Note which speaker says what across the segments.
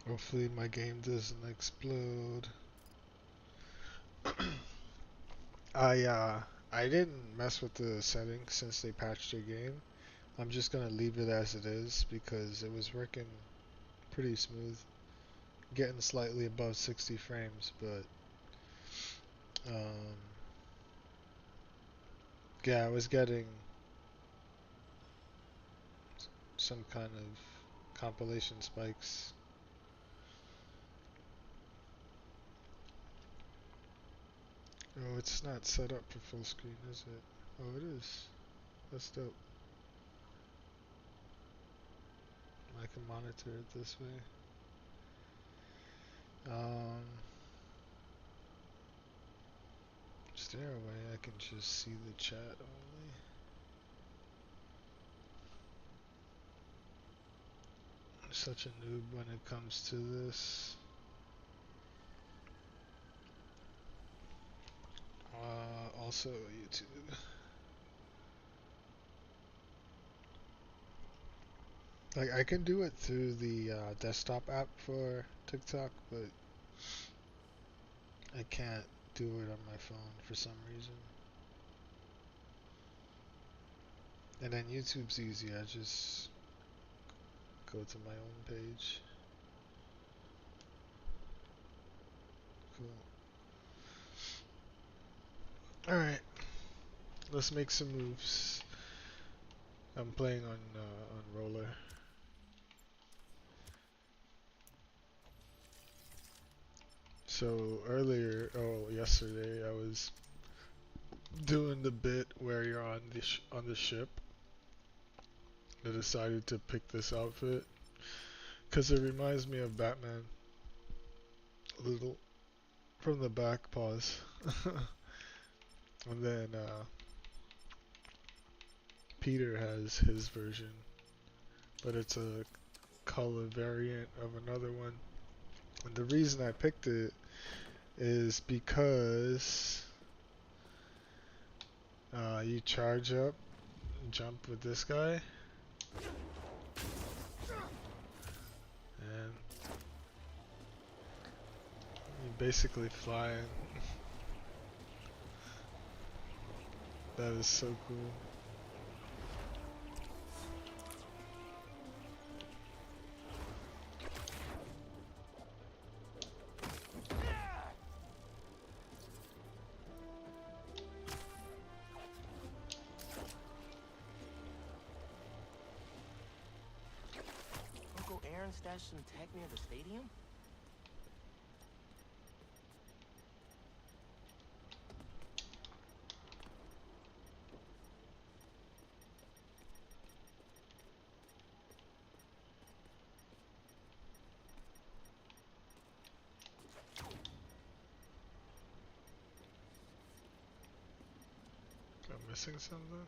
Speaker 1: Hopefully my game doesn't explode. I didn't mess with the settings since they patched the game. I'm just gonna leave it as it is because it was working pretty smooth. Getting slightly above 60 frames, but um, yeah, I was getting some kind of compilation spikes. Oh, it's not set up for full screen, is it? Oh, it is. That's dope. I can monitor it this way. Um, is there a way I can just see the chat only? I'm such a noob when it comes to this. Also YouTube. Like I can do it through the desktop app for TikTok, but I can't do it on my phone for some reason. And then YouTube's easy. I just go to my own page. Cool. All right, let's make some moves. I'm playing on roller. So earlier, yesterday, I was doing the bit where you're on the ship. I decided to pick this outfit because it reminds me of Batman a little from the back. Pause. And then Peter has his version, but it's a color variant of another one. And the reason I picked it is because you charge up, jump with this guy, and you basically flying. That is so cool.
Speaker 2: Uncle Aaron stashed some tech near the stadium?
Speaker 1: I'm missing something?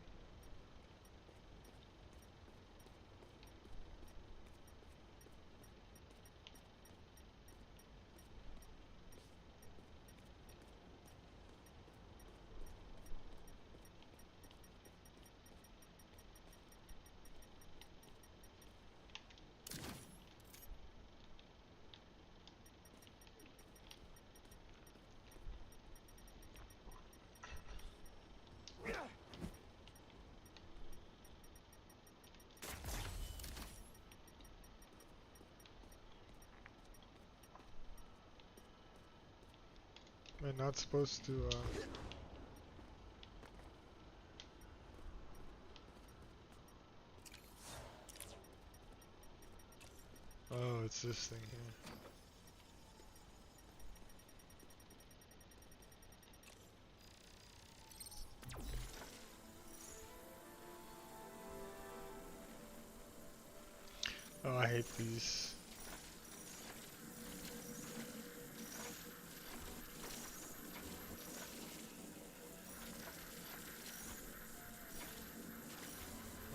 Speaker 1: Am I not supposed to, Oh, it's this thing here. Oh, I hate these.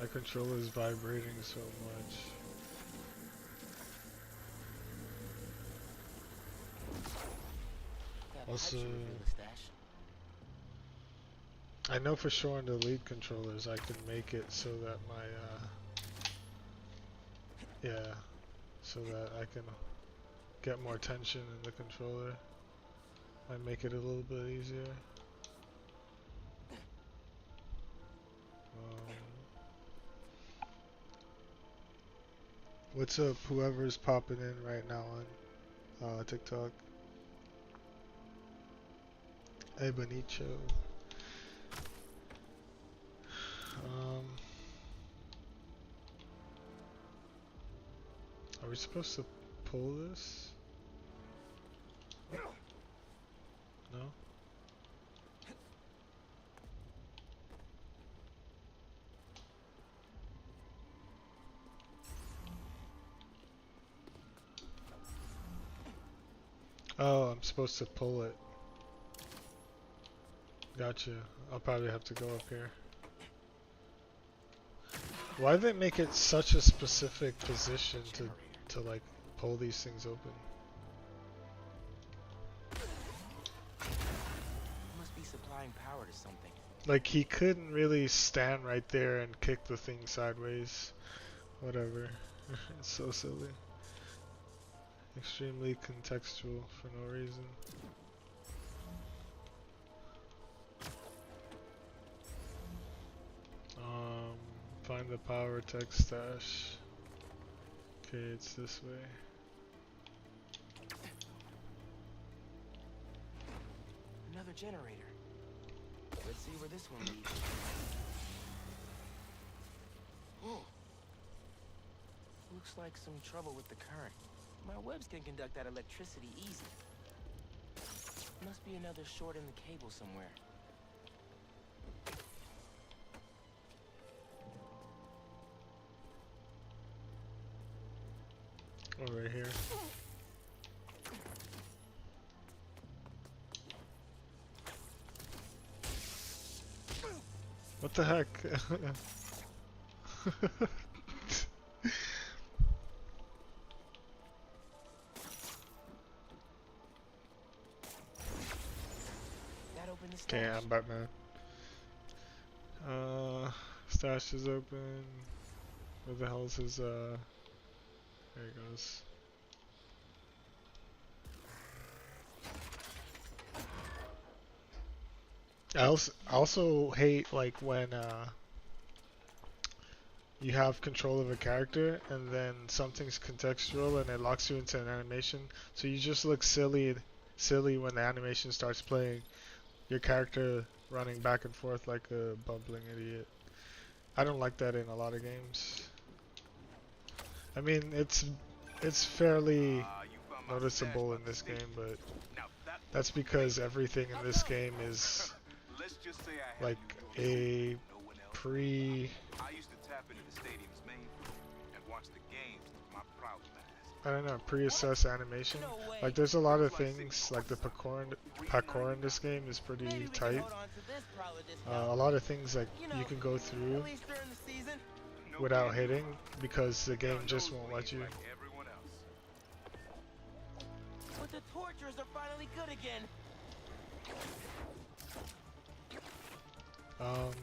Speaker 1: My controller is vibrating so much.
Speaker 2: That
Speaker 1: Also,
Speaker 2: should reveal the stash.
Speaker 1: I know for sure on the Elite controllers I can make it so that my, yeah, so that I can get more tension in the controller. Might make it a little bit easier. What's up, whoever's popping in right now on TikTok? Hey, Benicio. Are we supposed to pull this? No? Oh, I'm supposed to pull it. Gotcha. I'll probably have to go up here. Why do they make it such a specific position to like pull these things open?
Speaker 2: Must be supplying power to something.
Speaker 1: Like he couldn't really stand right there and kick the thing sideways. Whatever. It's so silly. Extremely contextual for no reason. Find the power tech stash. Okay, it's this way.
Speaker 2: Another generator. Let's see where this one leads. Whoa. Looks like some trouble with the current. My webs can conduct that electricity easy. Must be another short in the cable somewhere.
Speaker 1: Oh, right here. What the heck? Okay, I'm Batman. Stash is open. Where the hell is his, there he goes. I also hate like when you have control of a character and then something's contextual and it locks you into an animation, so you just look silly when the animation starts playing. Your character running back and forth like a bumbling idiot. I don't like that in a lot of games. I mean, it's fairly noticeable in this game, but that's because everything in this game is like a I don't know, pre-assess animation. Like there's a lot of things, like the parkour in this game is pretty tight. A lot of things like you can go through without hitting because the game just won't let you.
Speaker 2: But the tortures are finally good again.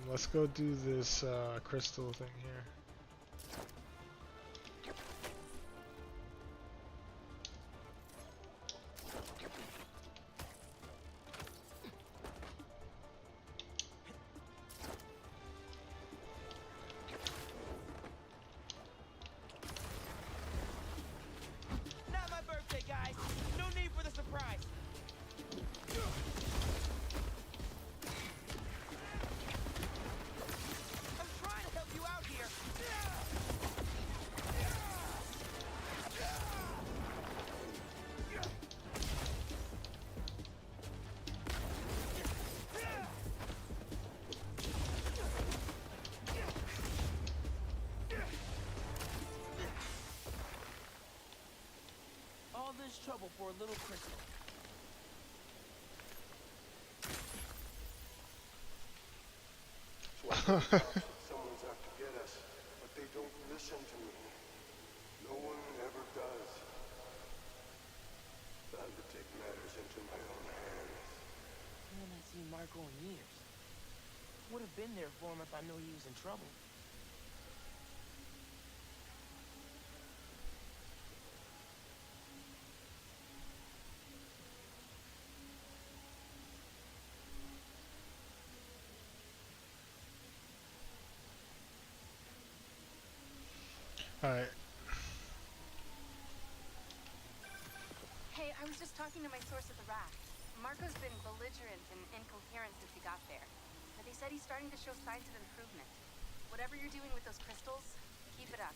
Speaker 1: Let's go do this crystal thing here.
Speaker 2: Not my birthday, guys. No need for the surprise. I'm trying to help you out here. All this trouble for a little crystal.
Speaker 3: Someone's out to get us, but they don't listen to me. No one ever does. Time to take matters into my own hands.
Speaker 2: I haven't seen Marco in years. Would have been there for him if I knew he was in trouble.
Speaker 1: Alright.
Speaker 4: Hey, I was just talking to my source at the raft. Marco's been belligerent and incoherent since he got there. But they said he's starting to show signs of improvement. Whatever you're doing with those crystals, keep it up.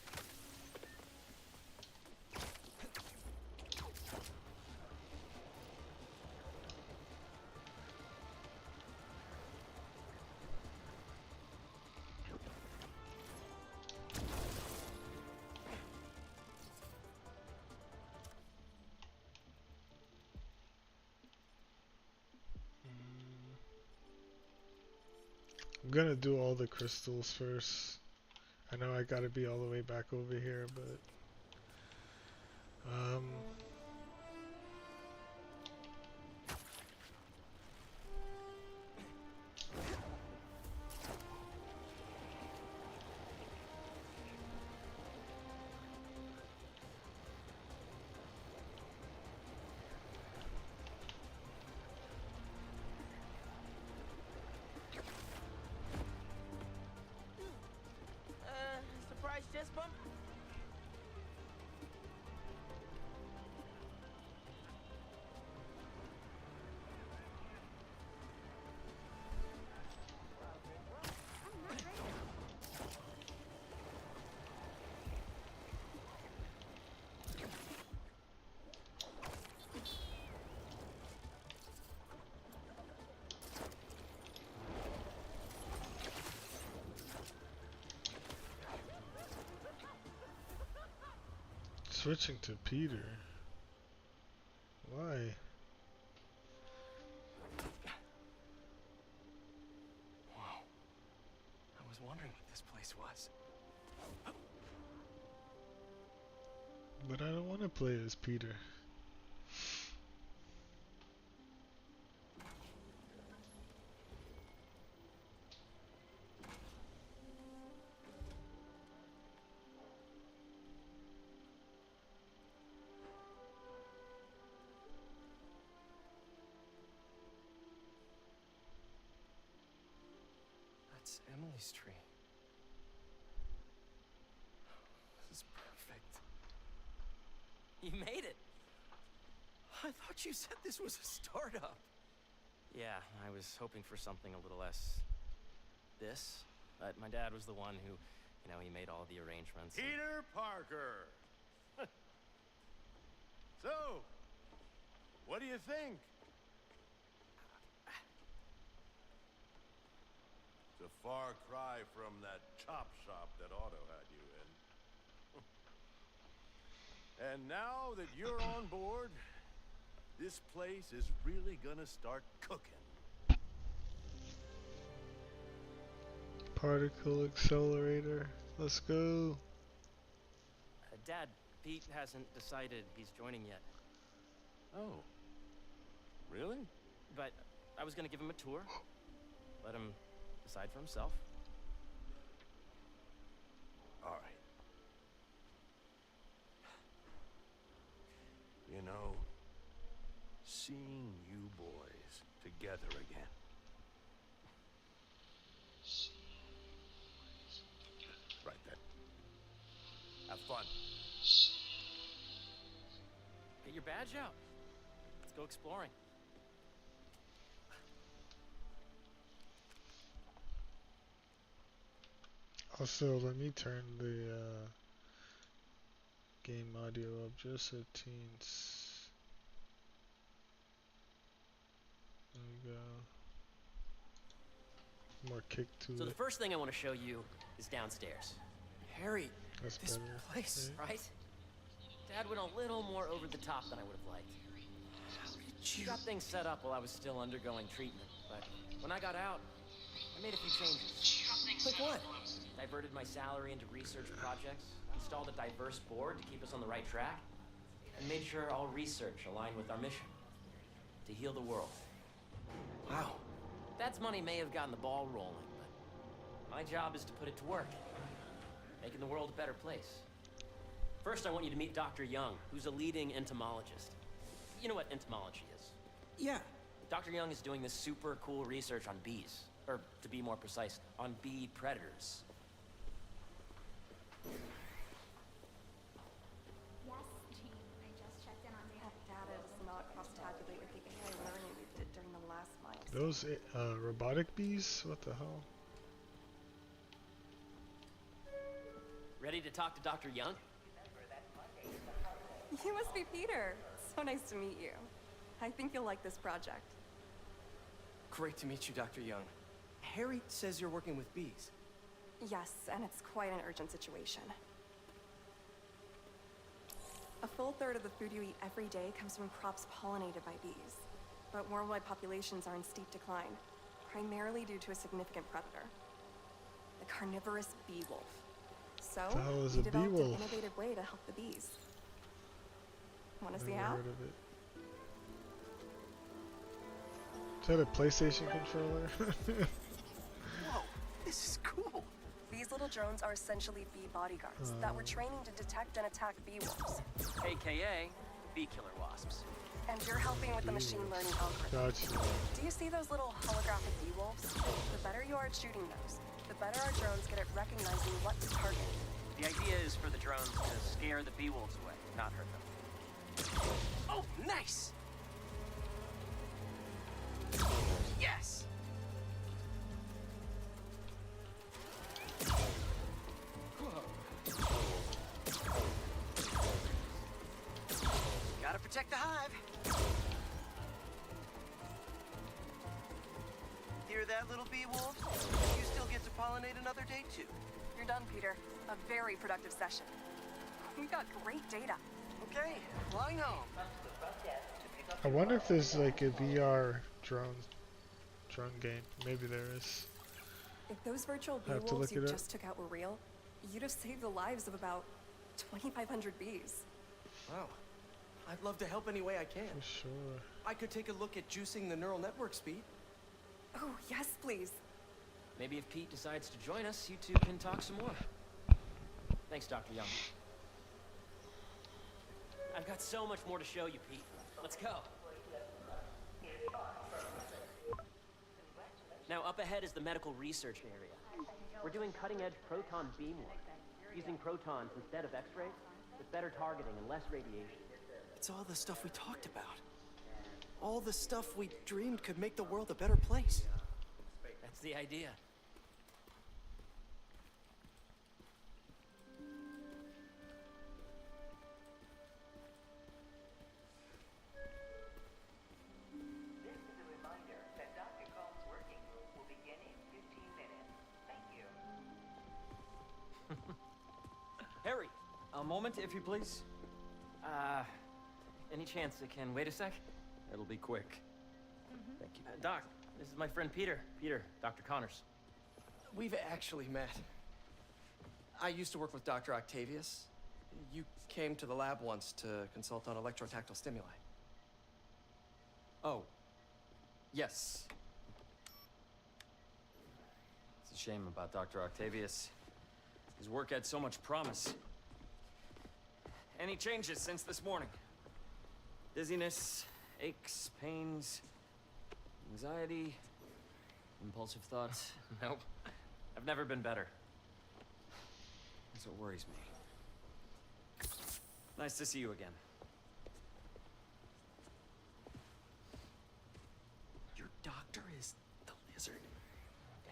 Speaker 1: I'm gonna do all the crystals first. I know I gotta be all the way back over here, but
Speaker 2: Surprise chest bump?
Speaker 1: switching to Peter. Why?
Speaker 2: Wow. I was wondering what this place was.
Speaker 1: But I don't want to play as Peter.
Speaker 2: That's Emily's tree. This is perfect. You made it! I thought you said this was a startup. Yeah, I was hoping for something a little less... this. But my dad was the one who, you know, he made all the arrangements.
Speaker 5: Peter Parker! So, what do you think? It's a far cry from that chop shop that Otto had you in. And now that you're on board, this place is really gonna start cooking.
Speaker 1: Particle accelerator. Let's go.
Speaker 2: Dad, Pete hasn't decided he's joining yet.
Speaker 5: Oh. Really?
Speaker 2: But I was gonna give him a tour. Let him decide for himself.
Speaker 5: All right. You know, seeing you boys together again. Right then. Have fun.
Speaker 2: Get your badge out. Let's go exploring.
Speaker 1: Also, let me turn the game audio up just a teens. There we go. More kick to
Speaker 6: So
Speaker 1: it.
Speaker 6: the first thing I want to show you is downstairs.
Speaker 2: Harry,
Speaker 1: That's
Speaker 2: this
Speaker 1: better.
Speaker 2: place.
Speaker 1: Okay.
Speaker 6: Right? Dad went a little more over the top than I would have liked. He got things set up while I was still undergoing treatment, but when I got out, I made a few changes.
Speaker 2: Like what?
Speaker 6: Diverted my salary into research projects, installed a diverse board to keep us on the right track, and made sure all research aligned with our mission, to heal the world.
Speaker 2: Wow.
Speaker 6: Dad's money may have gotten the ball rolling, but my job is to put it to work, making the world a better place. First, I want you to meet Dr. Young, who's a leading entomologist. You know what entomology is?
Speaker 2: Yeah.
Speaker 6: Dr. Young is doing this super cool research on bees, or to be more precise, on bee predators.
Speaker 1: Those robotic bees? What the hell?
Speaker 6: Ready to talk to Dr. Young?
Speaker 7: You must be Peter. So nice to meet you. I think you'll like this project.
Speaker 8: Great to meet you, Dr. Young. Harry says you're working with bees.
Speaker 7: Yes, and it's quite an urgent situation. A full third of the food you eat every day comes from crops pollinated by bees. But worldwide populations are in steep decline, primarily due to a significant predator. The carnivorous bee wolf. So,
Speaker 1: The hell is
Speaker 7: we
Speaker 1: a bee
Speaker 7: developed an
Speaker 1: wolf?
Speaker 7: innovative way to help the bees. Want to see
Speaker 1: Never
Speaker 7: how?
Speaker 1: heard of it. Is that a PlayStation controller?
Speaker 8: Whoa, this is cool.
Speaker 7: These little drones are essentially bee bodyguards that we're training to detect and attack bee wolves.
Speaker 6: AKA bee killer wasps.
Speaker 7: And you're helping with the machine learning algorithm.
Speaker 1: Gotcha.
Speaker 7: Do you see those little holographic bee wolves? The better you are at shooting those, the better our drones get at recognizing what to target.
Speaker 2: The idea is for the drones to scare the bee wolves away, not hurt them.
Speaker 8: Oh, nice! Yes!
Speaker 2: Gotta protect the hive. Hear that, little bee wolf? You still get to pollinate another day, too.
Speaker 7: You're done, Peter. A very productive session. We got great data.
Speaker 2: Okay, flying home.
Speaker 1: I wonder if there's like a VR drone game. Maybe there is.
Speaker 7: If those virtual bee
Speaker 1: Have to
Speaker 7: wolves
Speaker 1: look
Speaker 7: you
Speaker 1: it up.
Speaker 7: just took out were real, you'd have saved the lives of about 2,500 bees.
Speaker 8: Wow. I'd love to help any way I can.
Speaker 1: For sure.
Speaker 8: I could take a look at juicing the neural network speed.
Speaker 7: Oh, yes, please.
Speaker 6: Maybe if Pete decides to join us, you two can talk some more. Thanks, Dr. Young. I've got so much more to show you, Pete. Let's go. Now, up ahead is the medical research area. We're doing cutting-edge proton beam work, using protons instead of X-rays, with better targeting and less radiation.
Speaker 8: It's all the stuff we talked about. All the stuff we dreamed could make the world a better place.
Speaker 6: That's the idea.
Speaker 9: This is a reminder that Dr. Combs' working group will begin in 15 minutes. Thank you.
Speaker 6: Harry!
Speaker 2: A moment, if you please.
Speaker 6: Any chance it can wait a sec?
Speaker 2: It'll be quick. Thank you.
Speaker 6: Doc, this is my friend Peter. Peter, Dr. Connors.
Speaker 8: We've actually met. I used to work with Dr. Octavius. You came to the lab once to consult on electrotactile stimuli.
Speaker 2: Oh. Yes. It's a shame about Dr. Octavius. His work had so much promise. Any changes since this morning? Dizziness, aches, pains, anxiety, impulsive thoughts?
Speaker 6: Nope. I've never been better.
Speaker 2: That's what worries me. Nice to see you again.
Speaker 8: Your doctor is the lizard.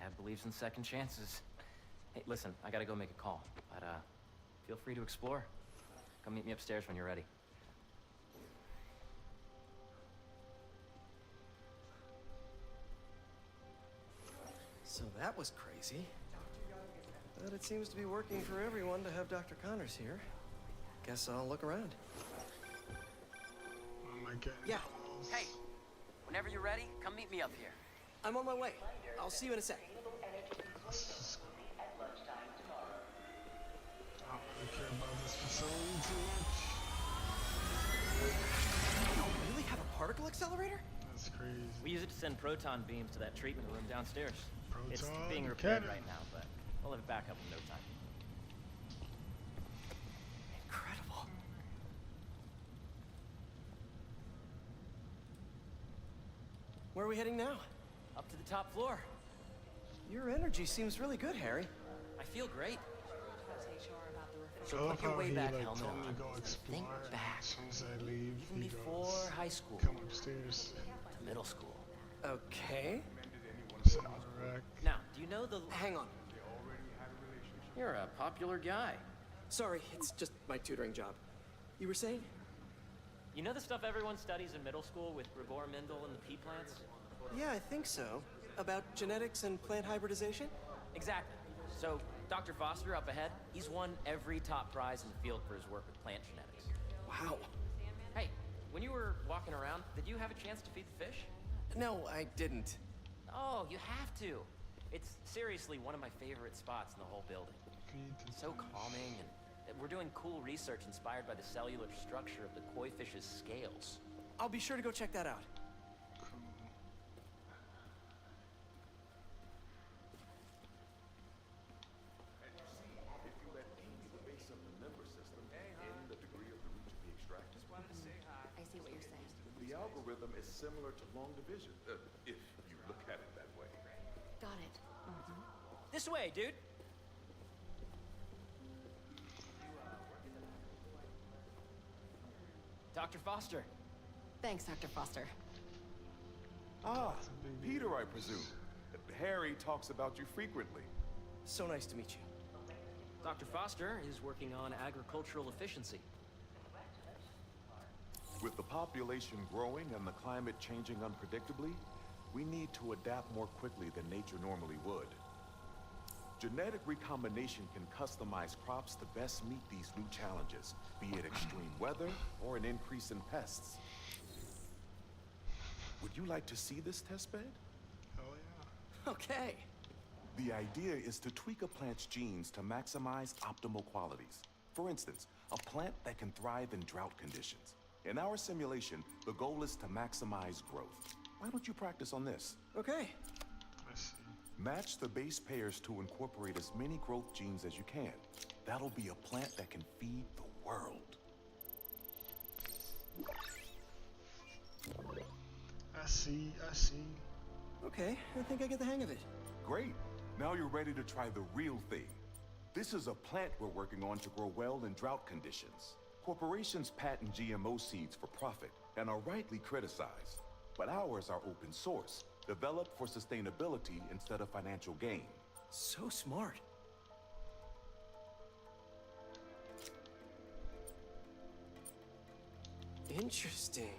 Speaker 6: Dad believes in second chances. Hey, listen, I gotta go make a call. But, feel free to explore. Come meet me upstairs when you're ready.
Speaker 8: So that was crazy. But it seems to be working for everyone to have Dr. Connors here. Guess I'll look around.
Speaker 1: Oh my god.
Speaker 8: Yeah.
Speaker 2: Hey, whenever you're ready, come meet me up here.
Speaker 8: I'm on my way. I'll see you in a sec.
Speaker 1: I don't really care about this facility too much.
Speaker 8: You really have a particle accelerator?
Speaker 1: That's crazy.
Speaker 6: We use it to send proton beams to that treatment room downstairs. It's
Speaker 1: Proton
Speaker 6: being repaired
Speaker 1: cannon.
Speaker 6: right now, but we'll have it back up in no time.
Speaker 8: Incredible. Where are we heading now?
Speaker 6: Up to the top floor.
Speaker 8: Your energy seems really good, Harry.
Speaker 6: I feel great.
Speaker 1: I love
Speaker 6: put your
Speaker 1: how
Speaker 6: way
Speaker 1: he
Speaker 6: back
Speaker 1: like
Speaker 6: helmet
Speaker 1: told me
Speaker 6: on.
Speaker 1: to go explore.
Speaker 6: Think
Speaker 1: and
Speaker 6: back.
Speaker 1: as soon as I leave,
Speaker 6: Even
Speaker 1: he
Speaker 6: before
Speaker 1: goes,
Speaker 6: high school.
Speaker 1: come upstairs.
Speaker 6: To middle school.
Speaker 8: Okay.
Speaker 1: Send the rack.
Speaker 6: Now, do you know the...
Speaker 8: Hang on.
Speaker 6: You're a popular guy.
Speaker 8: Sorry, it's just my tutoring job. You were saying?
Speaker 6: You know the stuff everyone studies in middle school with Gregor Mendel and the pea plants?
Speaker 8: Yeah, I think so. About genetics and plant hybridization?
Speaker 6: Exactly. So, Dr. Foster up ahead, he's won every top prize in the field for his work with plant genetics.
Speaker 8: Wow.
Speaker 6: Hey, when you were walking around, did you have a chance to feed the fish?
Speaker 8: No, I didn't.
Speaker 6: Oh, you have to. It's seriously one of my favorite spots in the whole building.
Speaker 1: Feed the
Speaker 6: So
Speaker 1: fish.
Speaker 6: calming, and we're doing cool research inspired by the cellular structure of the koi fish's scales.
Speaker 8: I'll be sure to go check that out.
Speaker 1: Cool.
Speaker 5: If you let Amy the base of the member system and the degree of the root to be extracted,
Speaker 4: I see what you're saying.
Speaker 5: the algorithm is similar to long division, if you look at it that way.
Speaker 4: Got it.
Speaker 6: This way, dude. Dr. Foster.
Speaker 4: Thanks, Dr. Foster.
Speaker 5: Ah, Peter, I presume. Harry talks about you frequently.
Speaker 8: So nice to meet you.
Speaker 6: Dr. Foster is working on agricultural efficiency.
Speaker 5: With the population growing and the climate changing unpredictably, we need to adapt more quickly than nature normally would. Genetic recombination can customize crops to best meet these new challenges, be it extreme weather or an increase in pests. Would you like to see this testbed?
Speaker 1: Hell yeah.
Speaker 8: Okay.
Speaker 5: The idea is to tweak a plant's genes to maximize optimal qualities. For instance, a plant that can thrive in drought conditions. In our simulation, the goal is to maximize growth. Why don't you practice on this?
Speaker 8: Okay.
Speaker 1: I see.
Speaker 5: Match the base pairs to incorporate as many growth genes as you can. That'll be a plant that can feed the world.
Speaker 1: I see. I see.
Speaker 8: Okay, I think I get the hang of it.
Speaker 5: Great. Now you're ready to try the real thing. This is a plant we're working on to grow well in drought conditions. Corporations patent GMO seeds for profit and are rightly criticized. But ours are open source, developed for sustainability instead of financial gain.
Speaker 8: So smart. Interesting.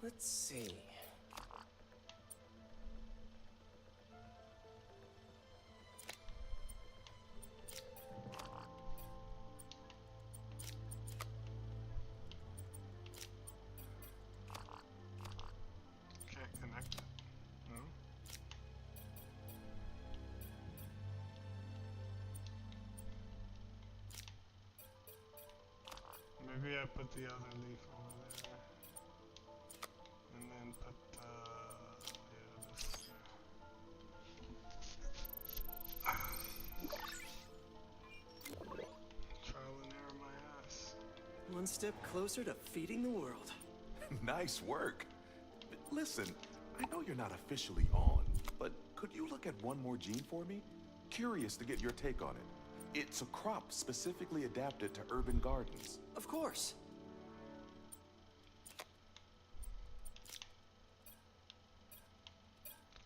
Speaker 8: Let's see.
Speaker 1: Can't connect it. No? Maybe I put the other leaf over there. And then put this here. Trial and error my ass.
Speaker 8: One step closer to feeding the world.
Speaker 5: Nice work. Listen, I know you're not officially on, but could you look at one more gene for me? Curious to get your take on it. It's a crop specifically adapted to urban gardens.
Speaker 8: Of course.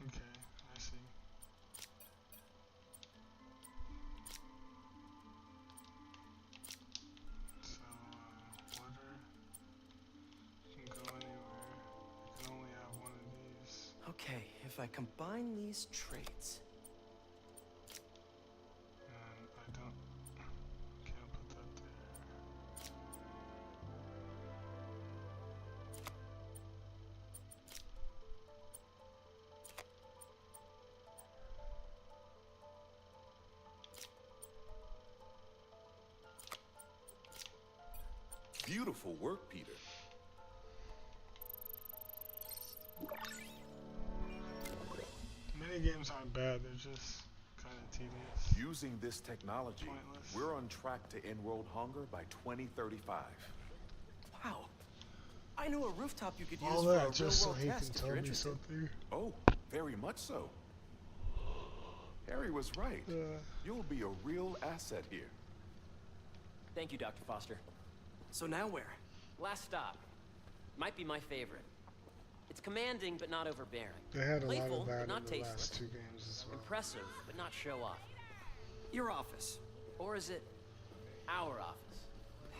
Speaker 1: Okay, I see. So, order can go anywhere. I can only have one of these.
Speaker 8: Okay, if I combine these traits.
Speaker 1: And I can't put that there.
Speaker 5: Beautiful work, Peter.
Speaker 1: Mini games aren't bad, they're just kind of tedious.
Speaker 5: Using this technology,
Speaker 1: Pointless.
Speaker 5: we're on track to end world hunger by 2035.
Speaker 8: Wow. I know a rooftop you could use
Speaker 1: All
Speaker 8: for a
Speaker 1: that just so
Speaker 8: real-world
Speaker 1: he
Speaker 8: test
Speaker 1: can
Speaker 8: if
Speaker 1: tell
Speaker 8: you're
Speaker 1: me
Speaker 8: interested.
Speaker 1: something.
Speaker 5: Oh, very much so. Harry was right. You'll be a real asset here.
Speaker 6: Thank you, Dr. Foster.
Speaker 8: So now where?
Speaker 6: Last stop. Might be my favorite. It's commanding, but not overbearing.
Speaker 1: They had a lot
Speaker 6: Playful,
Speaker 1: of
Speaker 6: but
Speaker 1: that
Speaker 6: not
Speaker 1: in the
Speaker 6: tasteless.
Speaker 1: last 2 games as well.
Speaker 6: Impressive, but not show-off.
Speaker 8: Your office.
Speaker 6: Or is it our office?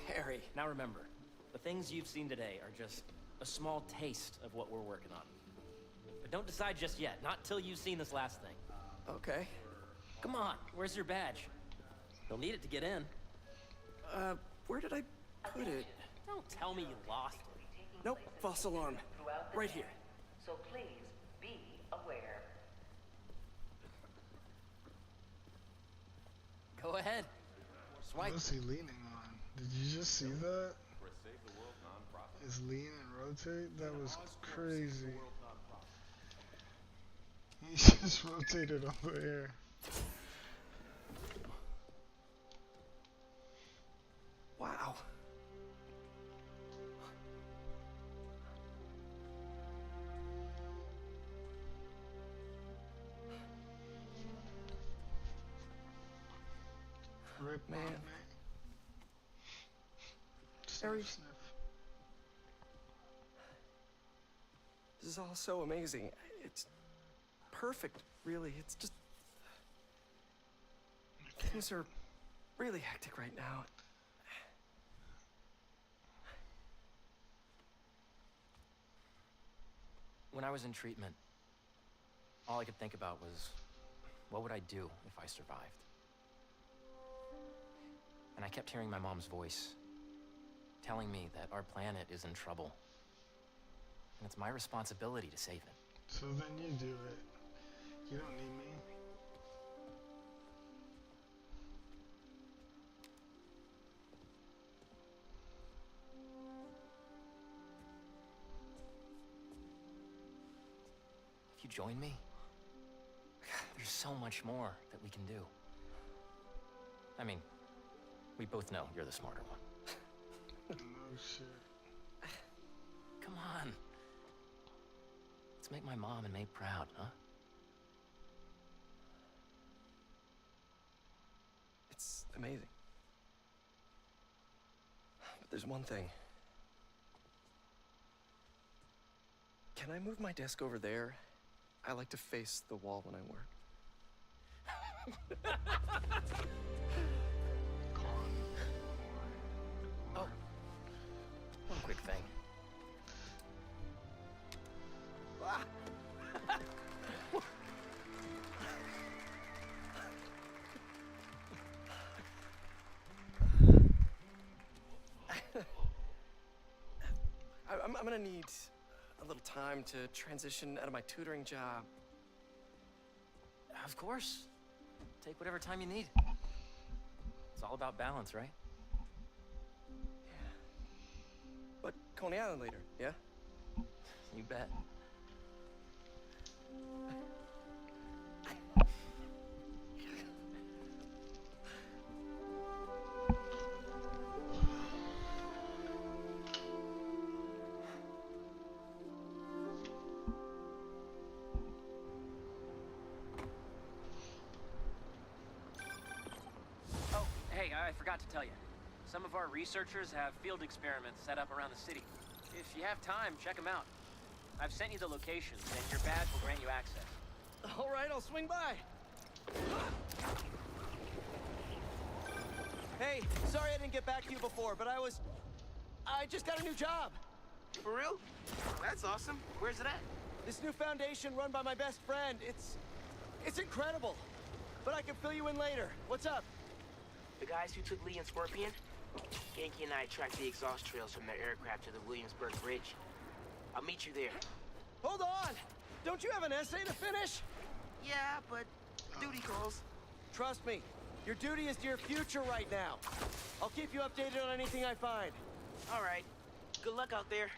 Speaker 8: Harry.
Speaker 6: Now remember, the things you've seen today are just a small taste of what we're working on. But don't decide just yet, not till you've seen this last thing.
Speaker 8: Okay.
Speaker 6: Come on, where's your badge? You'll need it to get in.
Speaker 8: Where did I put it?
Speaker 6: Don't tell me you lost it.
Speaker 8: Nope, false alarm. Right here.
Speaker 9: So please be aware.
Speaker 6: Go ahead. Swipe.
Speaker 1: What's he leaning on? Did you just see that? His lean and rotate? That was crazy. He just rotated on the air.
Speaker 8: Wow.
Speaker 1: Rip
Speaker 8: Man.
Speaker 1: man.
Speaker 8: Harry.
Speaker 1: Sniff, sniff.
Speaker 8: This is all so amazing. It's perfect, really. It's just... Things are really hectic right now.
Speaker 6: When I was in treatment, all I could think about was, what would I do if I survived? And I kept hearing my mom's voice, telling me that our planet is in trouble. And it's my responsibility to save it.
Speaker 1: So then you do it. You don't need me.
Speaker 6: If you join me, there's so much more that we can do. I mean, we both know you're the smarter one.
Speaker 1: No shit.
Speaker 6: Come on. Let's make my mom and May proud, huh?
Speaker 8: It's amazing. But there's one thing. Can I move my desk over there? I like to face the wall when I work.
Speaker 6: Oh, one quick thing.
Speaker 8: Ah! I'm gonna need a little time to transition out of my tutoring job.
Speaker 6: Of course. Take whatever time you need. It's all about balance, right?
Speaker 8: But Coney Island later, yeah?
Speaker 6: You bet. Oh, hey, I forgot to tell you. Some of our researchers have field experiments set up around the city. If you have time, check them out. I've sent you the locations, and your badge will grant you access.
Speaker 8: All right, I'll swing by. Hey, sorry I didn't get back to you before, but I just got a new job.
Speaker 2: For real? That's awesome. Where's it at?
Speaker 8: This new foundation run by my best friend, it's incredible. But I can fill you in later. What's up?
Speaker 10: The guys who took Lee and Scorpion? Yankee and I tracked the exhaust trails from their aircraft to the Williamsburg Bridge. I'll meet you there.
Speaker 8: Hold on! Don't you have an essay to finish?
Speaker 10: Yeah, but duty calls.
Speaker 8: Trust me, your duty is to your future right now. I'll keep you updated on anything I find.
Speaker 10: All right. Good luck out there.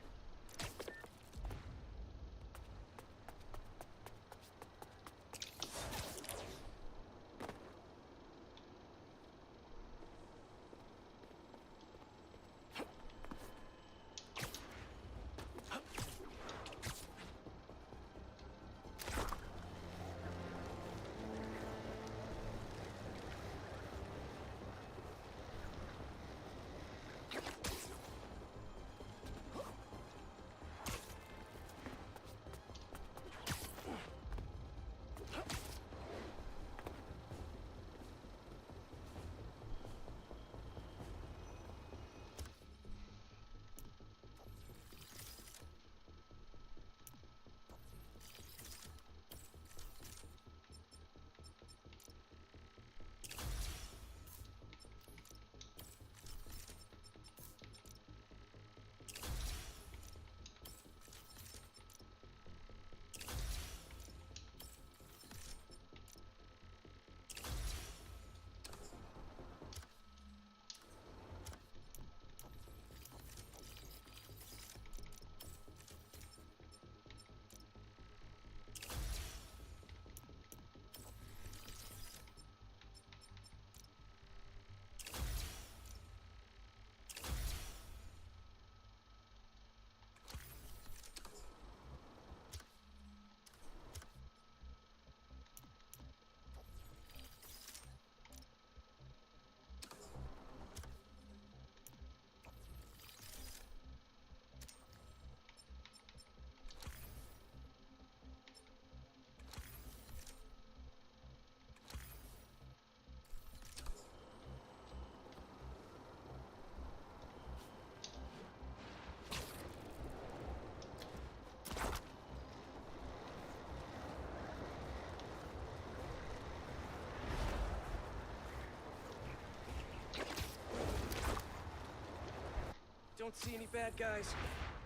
Speaker 8: don't see any bad guys.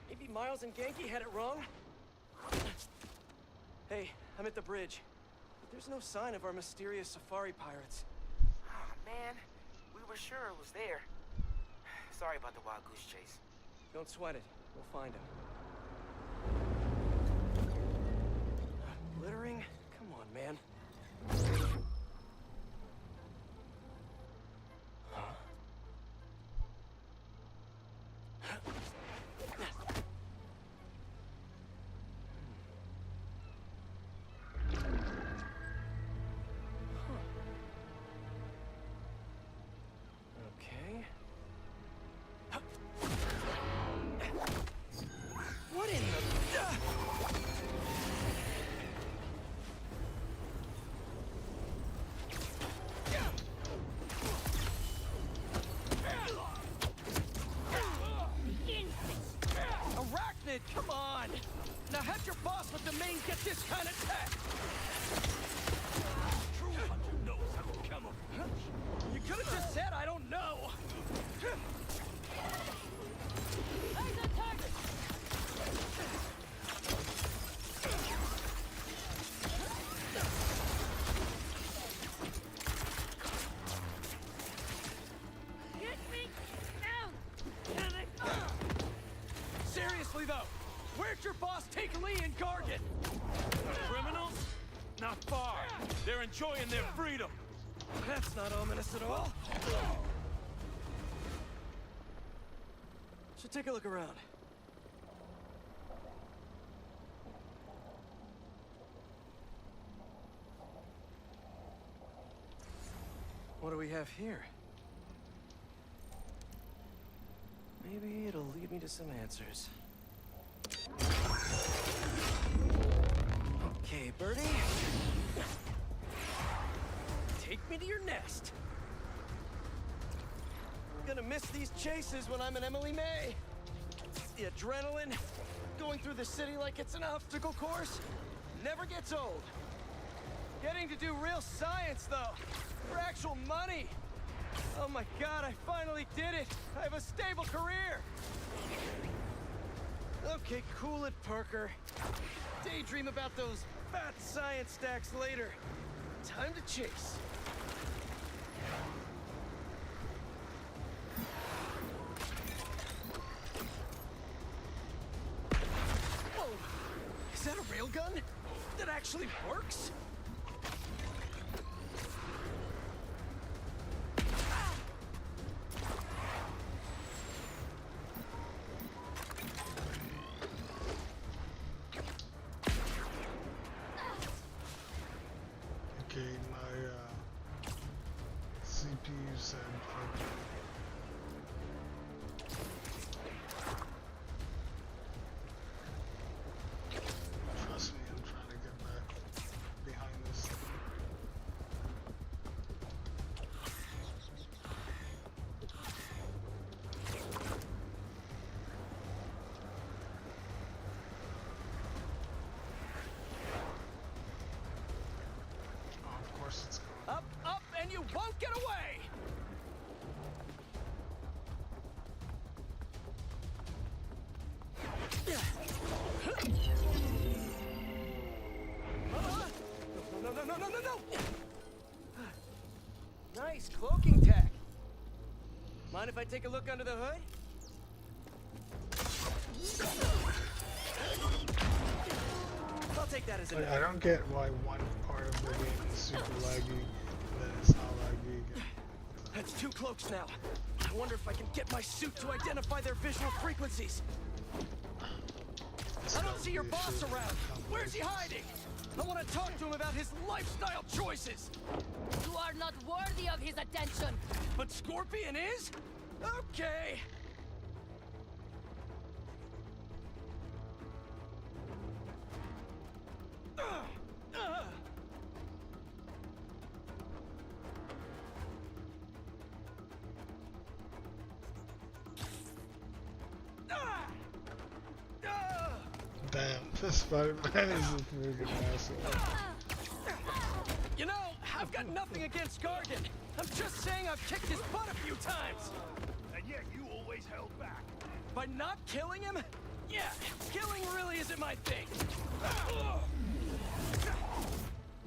Speaker 8: Maybe Miles and Genki had it wrong? Hey, I'm at the bridge. But there's no sign of our mysterious safari pirates.
Speaker 10: Oh, man. We were sure it was there. Sorry about the wild goose chase.
Speaker 8: Don't sweat it. We'll find him. Littering? Come on, man. Okay. What in the... Arachnid, come on! Now have your boss with the main get this kind of tech! True hunter knows how to camouflage. You could have just said I don't know! Eyes on target!
Speaker 11: Get me down! Damn it!
Speaker 8: Seriously though, where'd your boss take Lee and Gargan?
Speaker 12: Criminals? Not far. They're enjoying their freedom.
Speaker 8: That's not ominous at all. Should take a look around. What do we have here? Maybe it'll lead me to some answers. Okay, Birdie. Take me to your nest. Gonna miss these chases when I'm an Emily May. The adrenaline, going through the city like it's an obstacle course, never gets old. Getting to do real science, though, for actual money. Oh my God, I finally did it. I have a stable career. Okay, cool it, Parker. Daydream about those fat science stacks later. Time to chase. Whoa! Is that a railgun? That actually works?
Speaker 1: Okay, my CPU said trust me, I'm trying to get back behind this thing. Oh, of course it's gone.
Speaker 8: Up, and you won't get away! No! Nice cloaking tech. Mind if I take a look under the hood? I'll take that as a
Speaker 1: Like,
Speaker 8: no.
Speaker 1: I don't get why one part of the game is super laggy, and then it's not laggy again.
Speaker 8: That's 2 cloaks now. I wonder if I can get my suit to identify their visual frequencies. I don't see your boss around. Where's he hiding? I want to talk to him about his lifestyle choices.
Speaker 11: You are not worthy of his attention!
Speaker 8: But Scorpion is? Okay.
Speaker 1: Damn, this Spider-Man is a freaking asshole.
Speaker 8: You know, I've got nothing against Gargan. I'm just saying I've kicked his butt a few times.
Speaker 12: And yet you always held back.
Speaker 8: By not killing him? Yeah, killing really isn't my thing.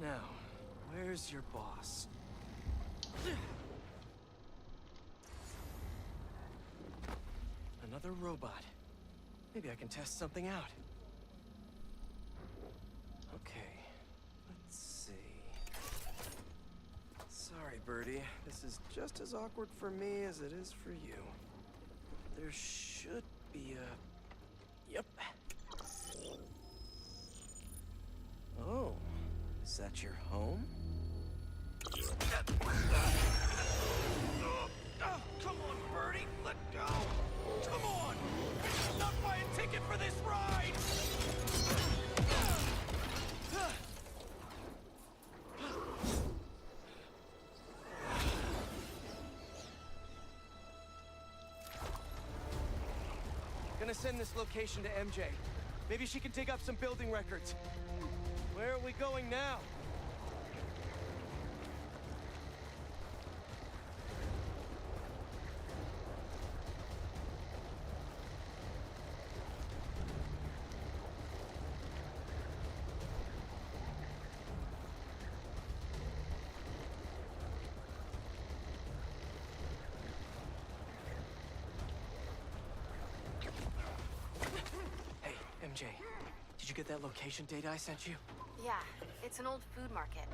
Speaker 8: Now, where's your boss? Another robot. Maybe I can test something out. Okay, let's see. Sorry, Birdie. This is just as awkward for me as it is for you. There should be a... Yep. Oh, is that your home? Oh, come on, Birdie, let go! Come on! Not buy a ticket for this ride! Gonna send this location to MJ. Maybe she can dig up some building records. Where are we going now? MJ, did you get that location data I sent you?
Speaker 4: Yeah, it's an old food market.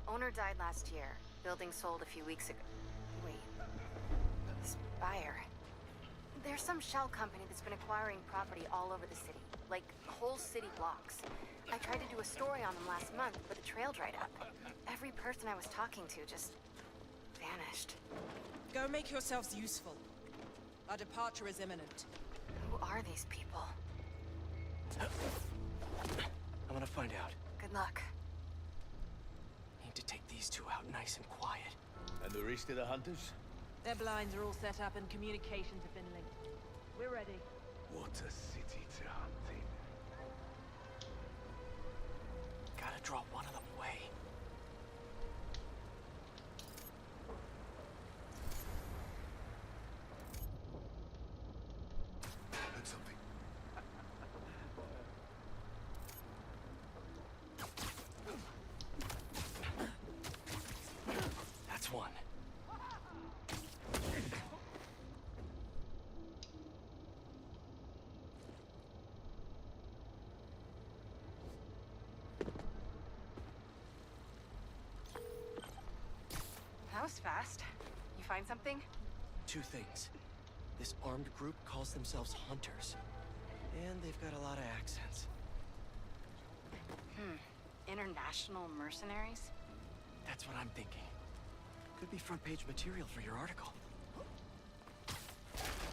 Speaker 4: Owner died last year. Building sold a few weeks ago. Wait. Spire. There's some shell company that's been acquiring property all over the city. Like, whole city blocks. I tried to do a story on them last month, but the trail dried up. Every person I was talking to just... vanished.
Speaker 13: Go make yourselves useful. Our departure is imminent.
Speaker 4: Who are these people?
Speaker 8: I'm gonna find out.
Speaker 4: Good luck.
Speaker 8: Need to take these two out nice and quiet.
Speaker 12: And the rest of the hunters?
Speaker 11: Their blinds are all set up and communications have been linked. We're ready.
Speaker 12: What a city to hunt in.
Speaker 8: Gotta draw one of them away.
Speaker 12: Heard something.
Speaker 8: That's one.
Speaker 4: That was fast. You find something?
Speaker 8: Two things. This armed group calls themselves Hunters. And they've got a lot of accents.
Speaker 4: International mercenaries?
Speaker 8: That's what I'm thinking. Could be front page material for your article.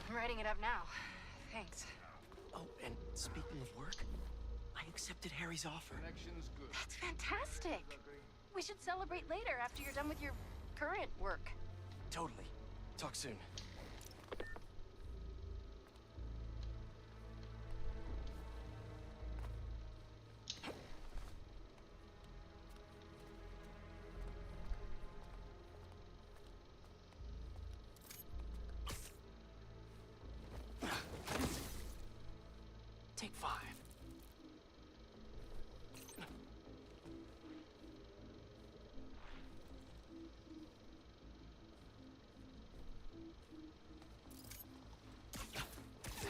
Speaker 4: I'm writing it up now. Thanks.
Speaker 8: Oh, and speaking of work, I accepted Harry's offer.
Speaker 4: That's fantastic. We should celebrate later after you're done with your current work.
Speaker 8: Totally. Talk soon. Take 5.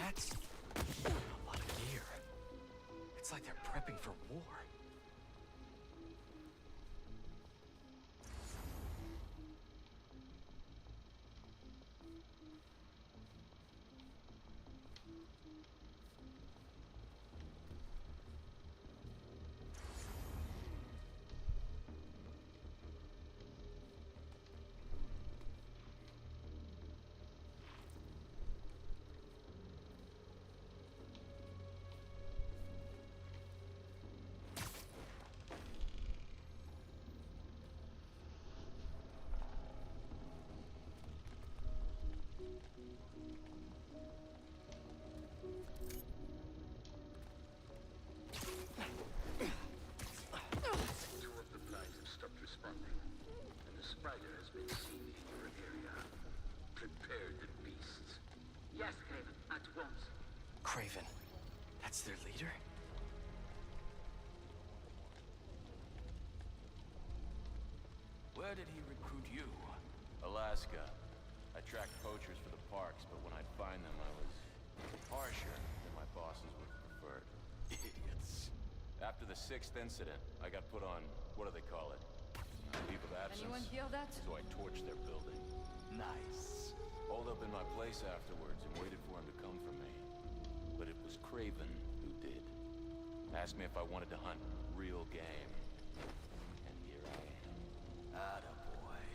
Speaker 8: That's a lot of gear. It's like they're prepping for war. That's their leader?
Speaker 12: Where did he recruit you?
Speaker 14: Alaska. I tracked poachers for the parks, but when I'd find them, I was harsher than my bosses would have preferred.
Speaker 12: Idiots.
Speaker 14: After the 6th incident, I got put on, what do they call it? Leave of absence.
Speaker 11: Anyone hear that?
Speaker 14: So I torched their building.
Speaker 12: Nice.
Speaker 14: Holed up in my place afterwards and waited for him to come for me. But it was Craven who did. Asked me if I wanted to hunt real game. And here I am.
Speaker 12: Attaboy.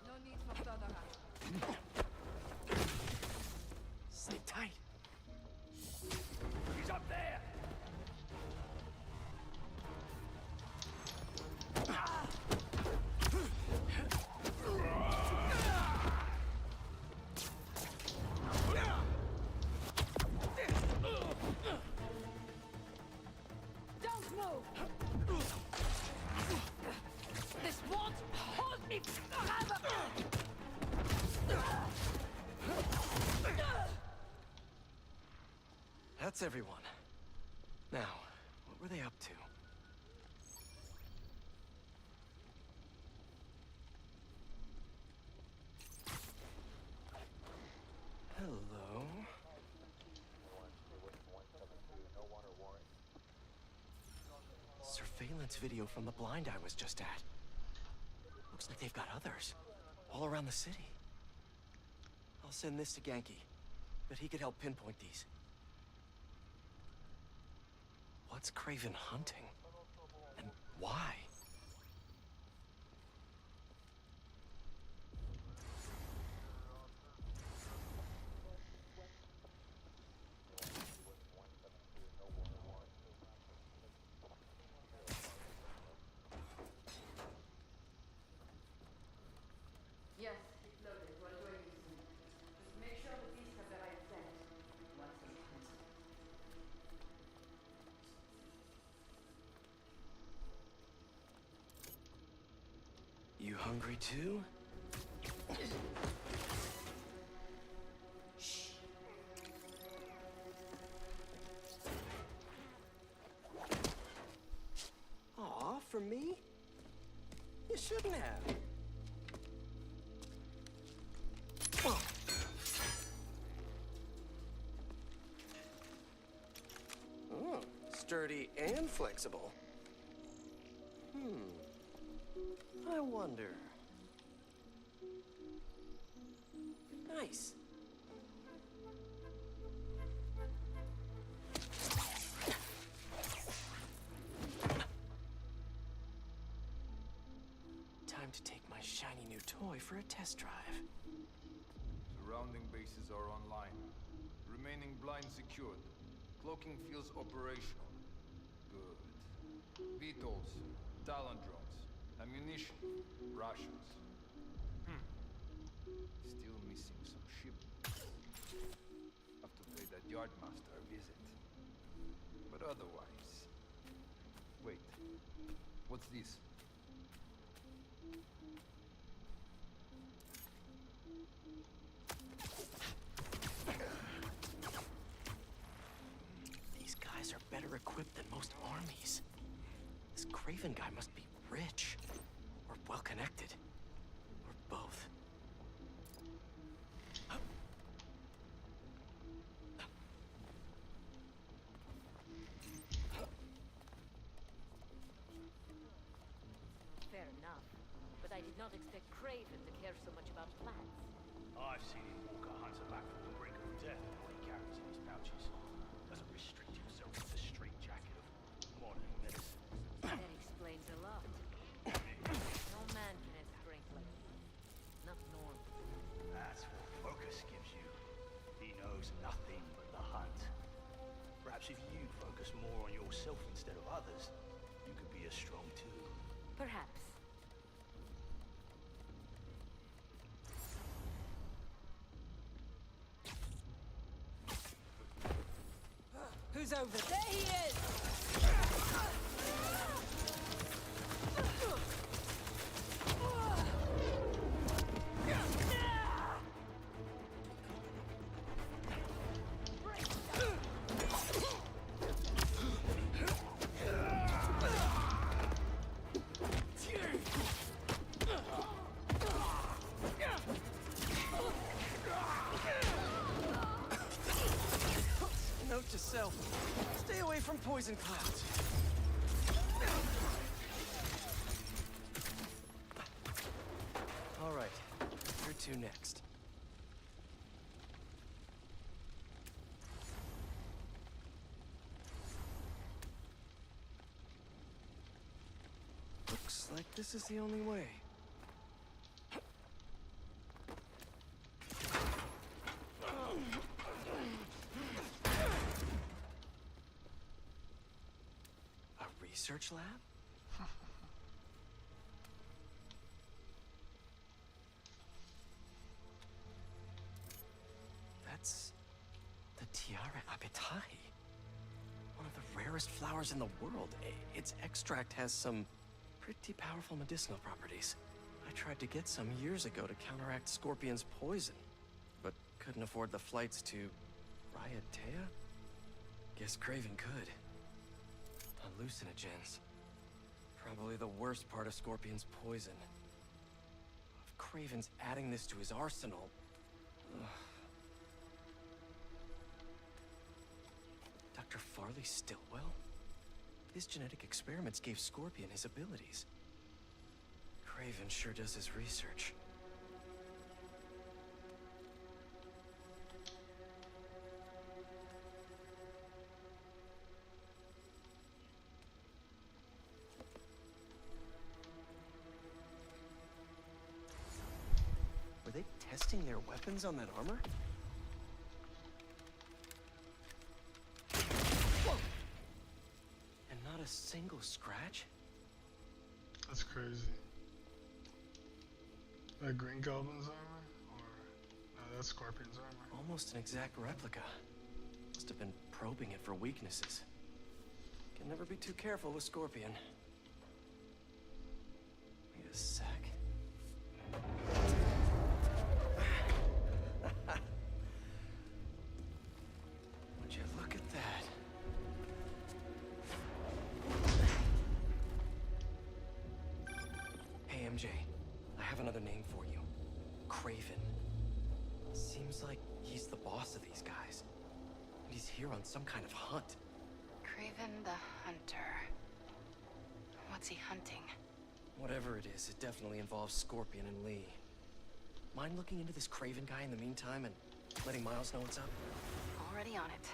Speaker 11: No need for further action.
Speaker 8: Stay tight.
Speaker 12: He's up there!
Speaker 11: Don't move! This won't hold me forever!
Speaker 8: That's everyone. Now, what were they up to? Hello? Surveillance video from the blind I was just at. Looks like they've got others. All around the city. I'll send this to Genki. Bet he could help pinpoint these. What's Craven hunting? And why?
Speaker 11: Yes, it's loaded. We're doing this soon. Just make sure the beast has the right scent. Once it's hunted.
Speaker 8: You hungry too? Shh. Aw, for me? You shouldn't have. Oh. Oh, sturdy and flexible. I wonder. Nice. Time to take my shiny new toy for a test drive.
Speaker 15: Surrounding bases are online. Remaining blind secured. Cloaking fields operational. Good. VTOLs, Talon drones, ammunition, rations. Still missing some shipments. Have to pay that yardmaster a visit. But otherwise... Wait. What's this?
Speaker 8: These guys are better equipped than most armies. This Craven guy must be rich, or well-connected, or both.
Speaker 11: Fair enough. But I did not expect Craven to care so much about plants.
Speaker 12: I've seen him walk a hunter back from the brink of death with what he carries in his pouches. Doesn't restrict himself to the straight jacket of modern medicine.
Speaker 11: That explains a lot. No man can have strength like this. Not normal.
Speaker 12: That's what focus gives you. He knows nothing but the hunt. Perhaps if you focus more on yourself instead of others, you could be as strong too.
Speaker 11: Perhaps.
Speaker 13: Who's over there? He is!
Speaker 8: poison clouds. All right, where to next? Looks like this is the only way. A research lab? That's the Tiara Apitai. One of the rarest flowers in the world. Its extract has some pretty powerful medicinal properties. I tried to get some years ago to counteract Scorpion's poison, but couldn't afford the flights to Raiatea? Guess Kraven could. Hallucinogens. Probably the worst part of Scorpion's poison. If Kraven's adding this to his arsenal... Ugh. Dr. Farley Stillwell? His genetic experiments gave Scorpion his abilities. Kraven sure does his research. Were they testing their weapons on that armor? Whoa! And not a single scratch?
Speaker 1: That's crazy. That Green Goblin's armor? Or... no, that's Scorpion's armor.
Speaker 8: Almost an exact replica. Must have been probing it for weaknesses. Can never be too careful with Scorpion. Wait a sec. Would you look at that? Hey, MJ. I have another name for you. Kraven. Seems like he's the boss of these guys. And he's here on some kind of hunt.
Speaker 4: Kraven the Hunter. What's he hunting?
Speaker 8: Whatever it is, it definitely involves Scorpion and Lee. Mind looking into this Kraven guy in the meantime and letting Miles know what's up?
Speaker 4: Already on it.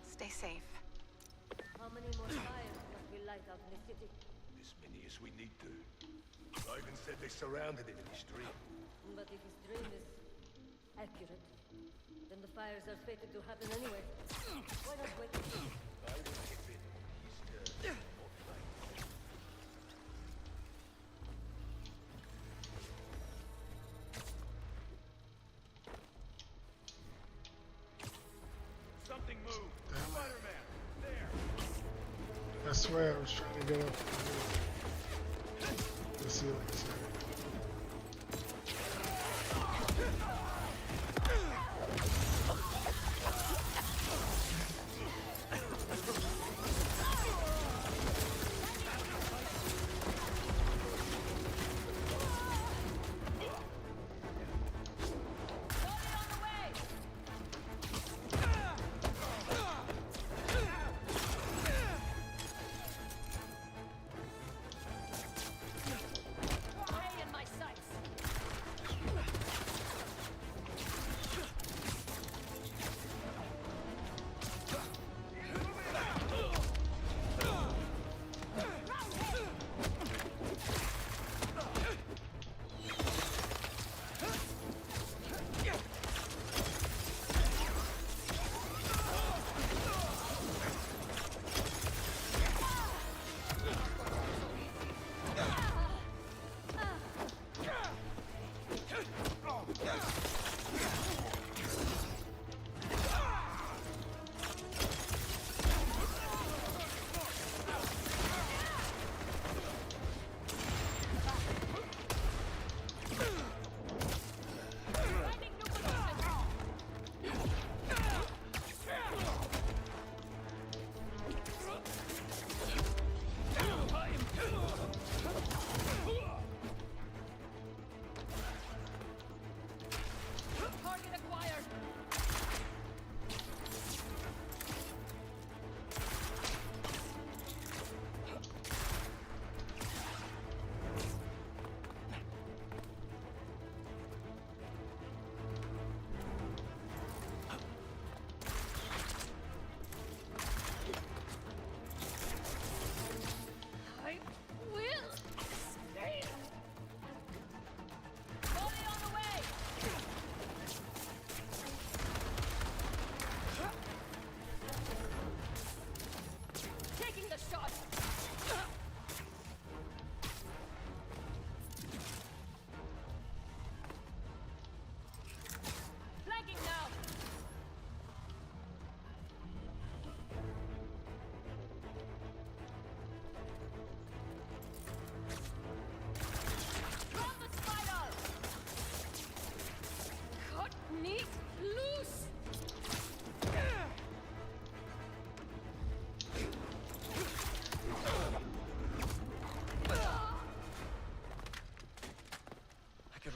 Speaker 4: Stay safe.
Speaker 11: How many more fires must we light out in the city?
Speaker 3: As many as we need to. Ivan said they surrounded him in his dream.
Speaker 11: But if his dream is accurate, then the fires are fated to happen anyway. Why not wait?
Speaker 3: I will give it his turn.
Speaker 5: Something moved. Spider-Man, there.
Speaker 1: I swear I was trying to get up the ceiling.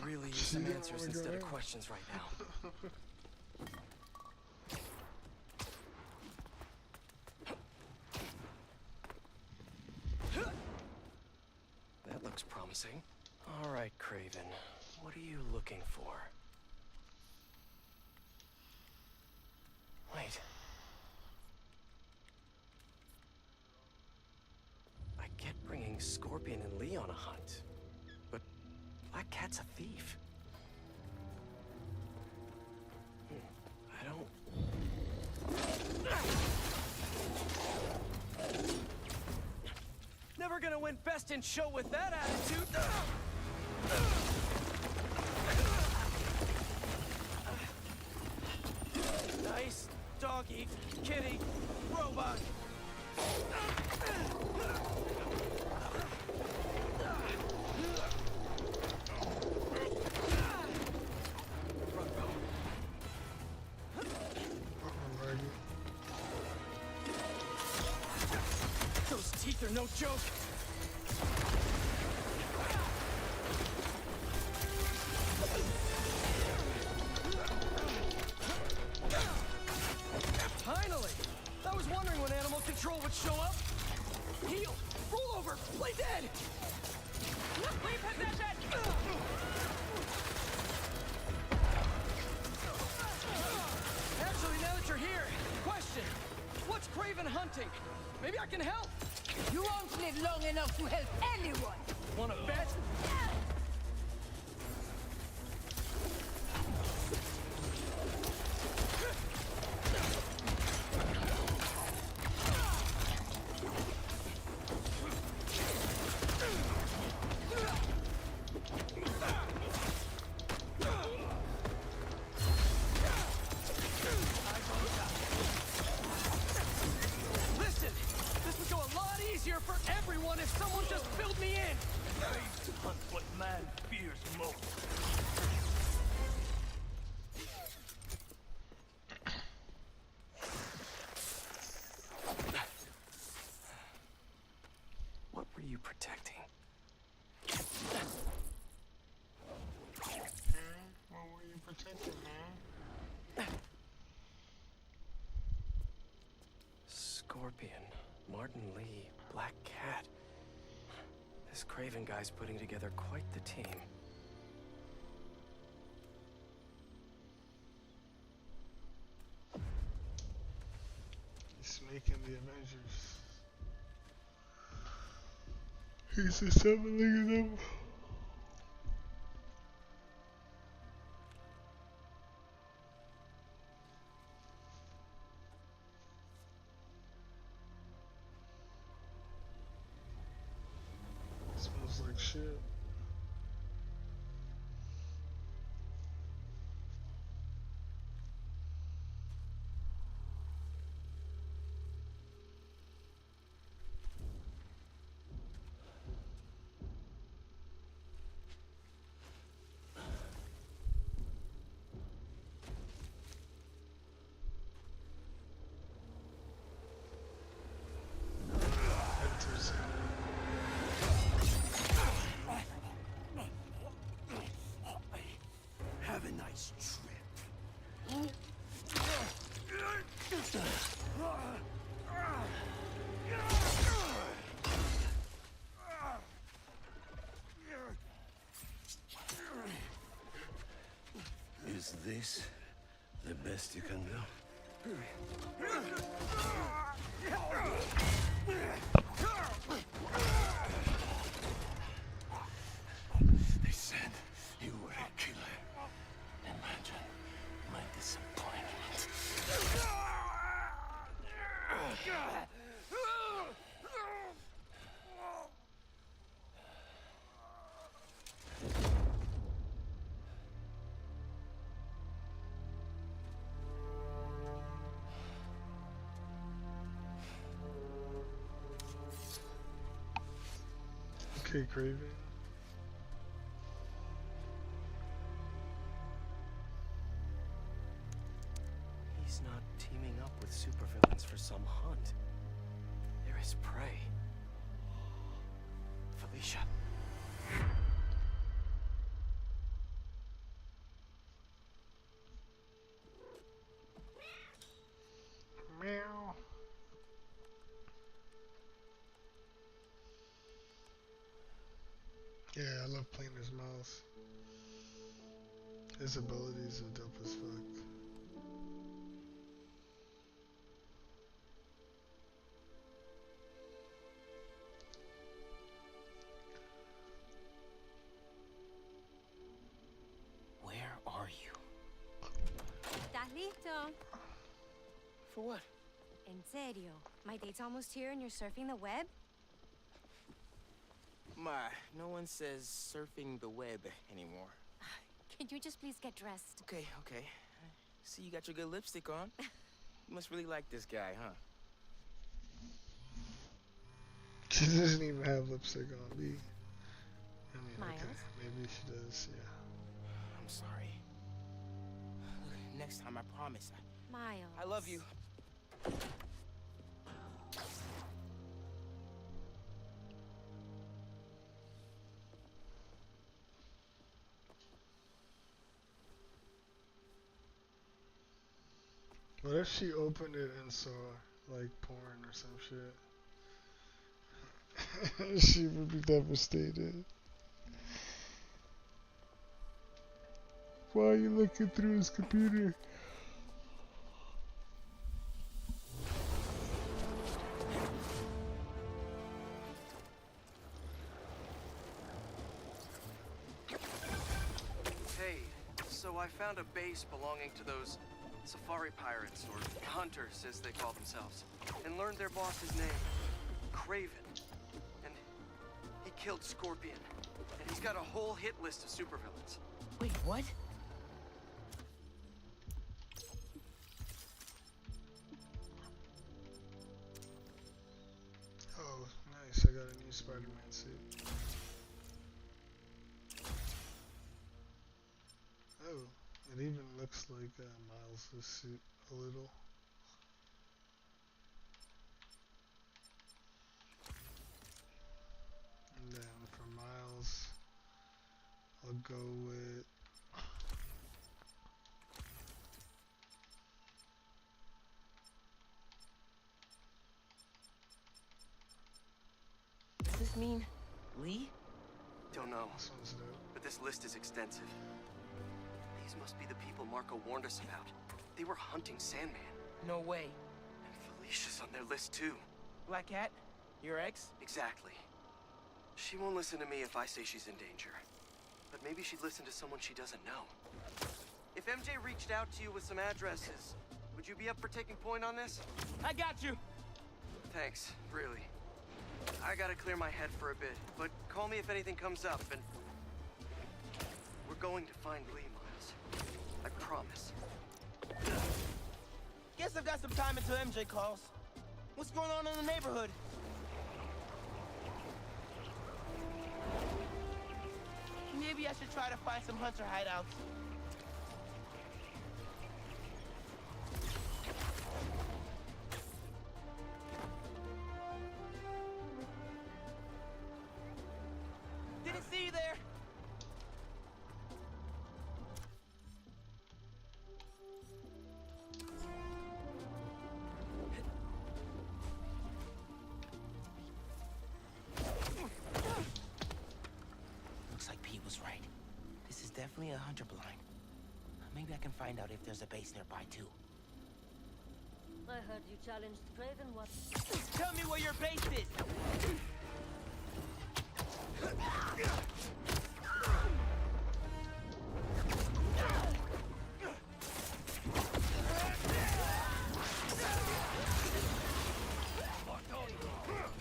Speaker 8: really use some answers instead of questions right now. That looks promising. All right, Craven. What are you looking for? Wait. I get bringing Scorpion and Lee on a hunt, but Black Cat's a thief. I don't... Never gonna win best in show with that attitude. Nice doggy, kitty, robot. Those teeth are no joke. Finally! I was wondering when animal control would show up. Heal! Roll over! Play dead! Repossession! Actually, now that you're here, question. What's Craven hunting? Maybe I can help.
Speaker 11: You won't live long enough to help anyone.
Speaker 8: Wanna bet? Listen, this would go a lot easier for everyone if someone just filled me in.
Speaker 12: Made to hunt what man fears most.
Speaker 8: What were you protecting?
Speaker 1: What were you protecting, man?
Speaker 8: Scorpion, Martin Lee, Black Cat. This Craven guy's putting together quite the team.
Speaker 1: He's making the Avengers. He's assembling them. Smells like shit.
Speaker 12: Have a nice trip. Is this the best you can do? They said you were a killer. Imagine my disappointment.
Speaker 1: Okay, Craven.
Speaker 8: He's not teaming up with supervillains for some hunt. There is prey. Felicia.
Speaker 1: His abilities are dope as fuck.
Speaker 10: Where are you?
Speaker 16: ¿Estás listo?
Speaker 10: For what?
Speaker 16: En serio. My date's almost here and you're surfing the web?
Speaker 10: My, no one says surfing the web anymore.
Speaker 16: Can you just please get dressed?
Speaker 10: Okay, okay. See, you got your good lipstick on. You must really like this guy, huh?
Speaker 1: She doesn't even have lipstick on me. I mean,
Speaker 16: Miles?
Speaker 1: okay, maybe she does, yeah.
Speaker 10: I'm sorry. Look, next time, I promise.
Speaker 16: Miles.
Speaker 10: I love you.
Speaker 1: What if she opened it and saw, like, porn or some shit? She would be devastated. Why are you looking through his computer?
Speaker 8: Hey, so I found a base belonging to those safari pirates, or hunters as they call themselves, and learned their boss's name, Craven. And he killed Scorpion, and he's got a whole hit list of supervillains.
Speaker 10: Wait, what?
Speaker 1: Oh, nice, I got a new Spider-Man suit. Oh, it even looks like Miles' suit a little. And then for Miles, I'll go with
Speaker 10: Does this mean Lee?
Speaker 8: Don't know,
Speaker 1: this one's dope.
Speaker 8: but this list is extensive. These must be the people Marco warned us about. They were hunting Sandman.
Speaker 10: No way.
Speaker 8: And Felicia's on their list too.
Speaker 10: Black Cat? Your ex?
Speaker 8: Exactly. She won't listen to me if I say she's in danger. But maybe she'd listen to someone she doesn't know. If MJ reached out to you with some addresses, would you be up for taking point on this?
Speaker 10: I got you!
Speaker 8: Thanks, really. I gotta clear my head for a bit, but call me if anything comes up, and... we're going to find Lee, Miles. I promise.
Speaker 10: Guess I've got some time until MJ calls. What's going on in the neighborhood? Maybe I should try to find some hunter hideouts. Didn't see you there. Looks like Pete was right. This is definitely a hunter blind. Maybe I can find out if there's a base nearby too.
Speaker 11: I heard you challenged Craven. What?
Speaker 10: Tell me where your base is!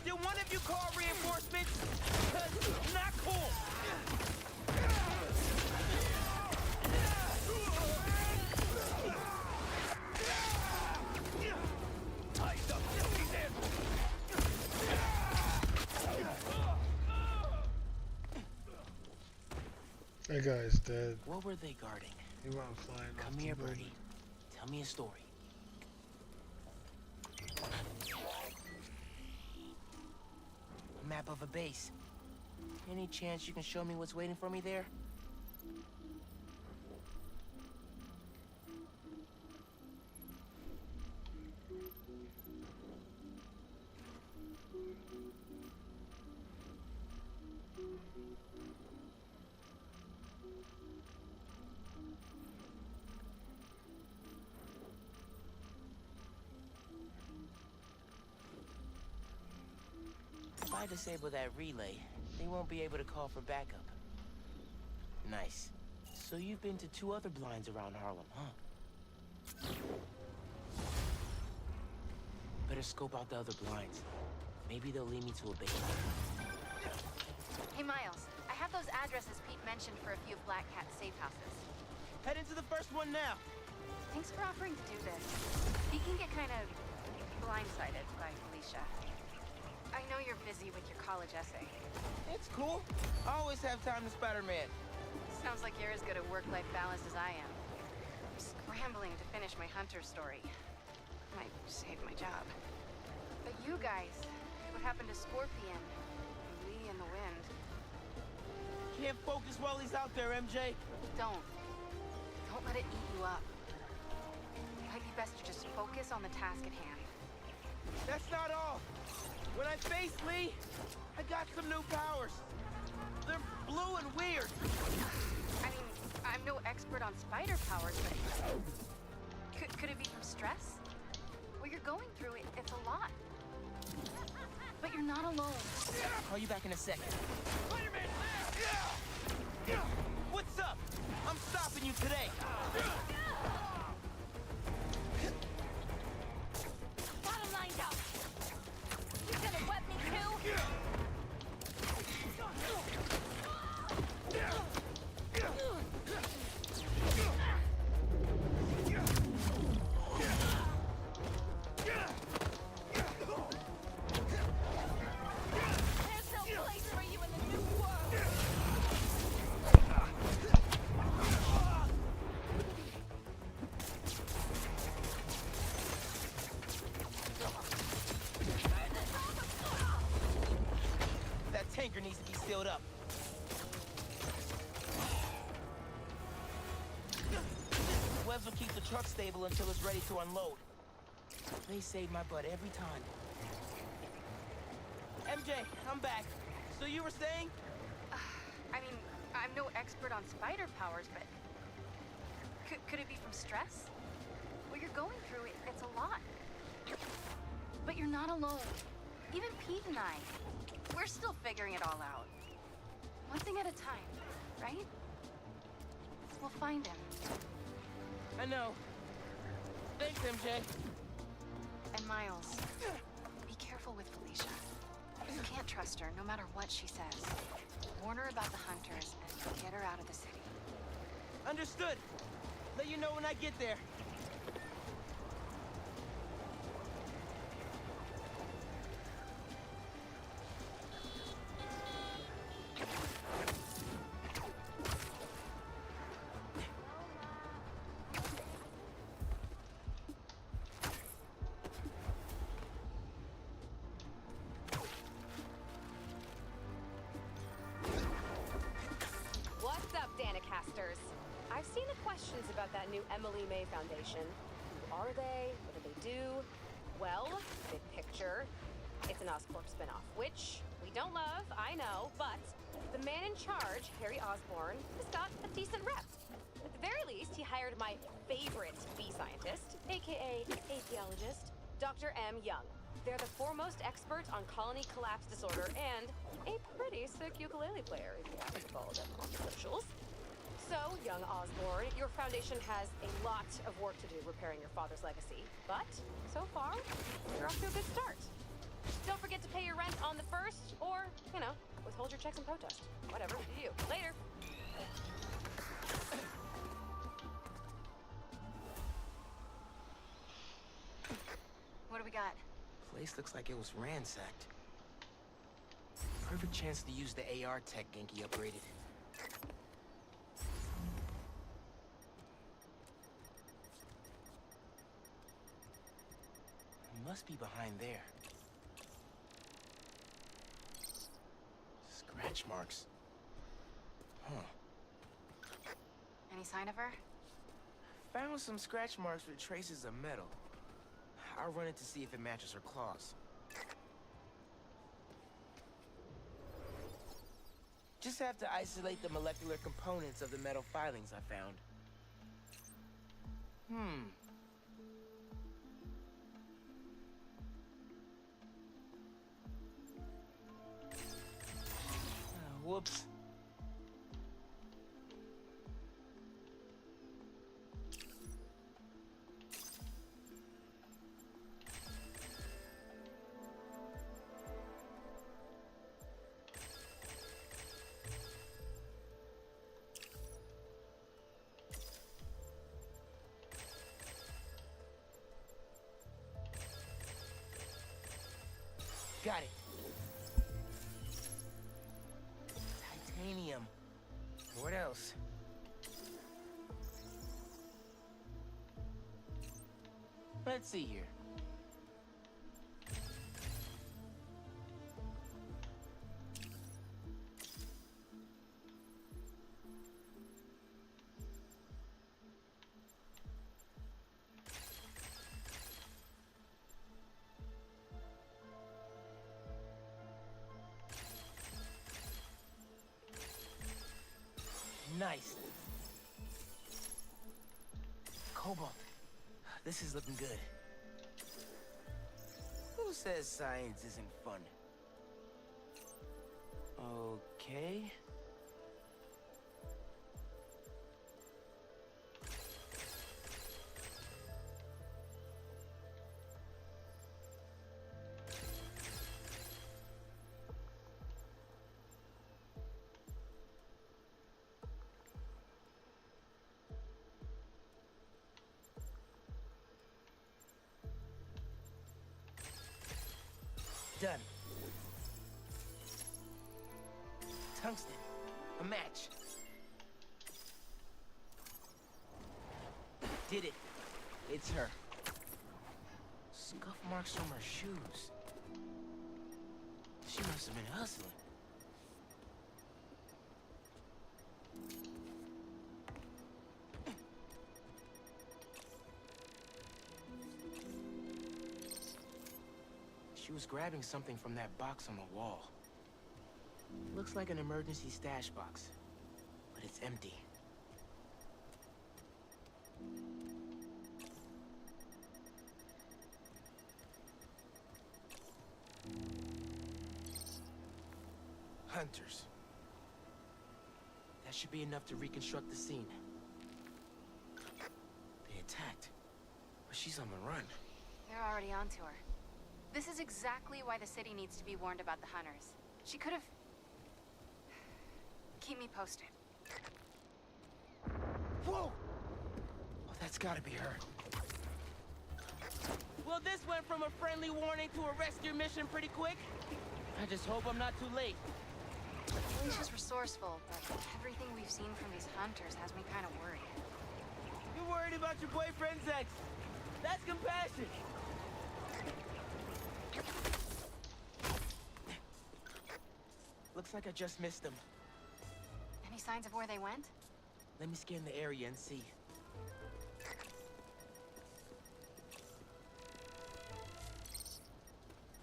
Speaker 10: Did one of you call reinforcements? 'Cause not cool!
Speaker 1: That guy's dead.
Speaker 10: What were they guarding?
Speaker 1: He went flying off
Speaker 10: Come
Speaker 1: the
Speaker 10: here,
Speaker 1: building.
Speaker 10: Birdie. Tell me a story. A map of a base. Any chance you can show me what's waiting for me there? I disable that relay, they won't be able to call for backup. Nice. So you've been to 2 other blinds around Harlem, huh? Better scope out the other blinds. Maybe they'll lead me to a base.
Speaker 4: Hey, Miles. I have those addresses Pete mentioned for a few of Black Cat's safe houses.
Speaker 8: Head into the first one now.
Speaker 4: Thanks for offering to do this. Pete can get kind of blindsided by Felicia. I know you're busy with your college essay.
Speaker 10: It's cool. I always have time to Spider-Man.
Speaker 4: Sounds like you're as good at work-life balance as I am. I'm scrambling to finish my Hunter story. Might save my job. But you guys, what happened to Scorpion? And Lee and the Wind?
Speaker 10: Can't focus while he's out there, MJ.
Speaker 4: Don't. Don't let it eat you up. It might be best to just focus on the task at hand.
Speaker 10: That's not all. When I face Lee, I got some new powers. They're blue and weird.
Speaker 4: I mean, I'm no expert on spider powers, but could it be from stress? What you're going through, it's a lot. But you're not alone.
Speaker 10: Call you back in a second. Spider-Man! What's up? I'm stopping you today.
Speaker 16: Bottom line's out. You gonna wet me too? There's no place for you in the new world.
Speaker 10: That tanker needs to be sealed up. Webs will keep the truck stable until it's ready to unload. They save my butt every time. MJ, I'm back. So you were saying?
Speaker 4: I mean, I'm no expert on spider powers, but could it be from stress? What you're going through, it's a lot. But you're not alone. Even Pete and I, we're still figuring it all out. One thing at a time, right? We'll find him.
Speaker 10: I know. Thanks, MJ.
Speaker 4: And Miles, be careful with Felicia. You can't trust her, no matter what she says. Warn her about the hunters and get her out of the city.
Speaker 10: Understood. Let you know when I get there.
Speaker 17: What's up, Danicasters? I've seen the questions about that new Emily May Foundation. Who are they? What do they do? Well, big picture, it's an Oscorp spinoff, which we don't love, I know, but the man in charge, Harry Osborn, has got a decent rep. At the very least, he hired my favorite bee scientist, aka apiologist, Dr. M. Young. They're the foremost experts on colony collapse disorder and a pretty sick ukulele player, if you haven't followed them on the socials. So, young Osborn, your foundation has a lot of work to do repairing your father's legacy, but so far, you're off to a good start. Don't forget to pay your rent on the 1st, or, withhold your checks in protest. Whatever, do you. Later.
Speaker 4: What do we got?
Speaker 10: Place looks like it was ransacked. Perfect chance to use the AR tech Genki upgraded. Must be behind there. Scratch marks. Huh.
Speaker 4: Any sign of her?
Speaker 10: Found some scratch marks with traces of metal. I'll run it to see if it matches her claws. Just have to isolate the molecular components of the metal filings I found. whoops. Got it. Titanium. What else? Let's see here. Nice. Cobalt. This is looking good. Who says science isn't fun? Okay. Done. Tungsten. A match. Did it. It's her. Scuff marks from her shoes. She must have been hustling. She was grabbing something from that box on the wall. Looks like an emergency stash box, but it's empty. Hunters. That should be enough to reconstruct the scene. They attacked, but she's on the run.
Speaker 4: They're already onto her. This is exactly why the city needs to be warned about the hunters. She could have... Keep me posted.
Speaker 10: Whoa! Oh, that's gotta be her. Well, this went from a friendly warning to a rescue mission pretty quick. I just hope I'm not too late.
Speaker 4: Alicia's resourceful, but everything we've seen from these hunters has me kind of worried.
Speaker 10: You're worried about your boyfriend's ex. That's compassion. Looks like I just missed them.
Speaker 4: Any signs of where they went?
Speaker 10: Let me scan the area and see.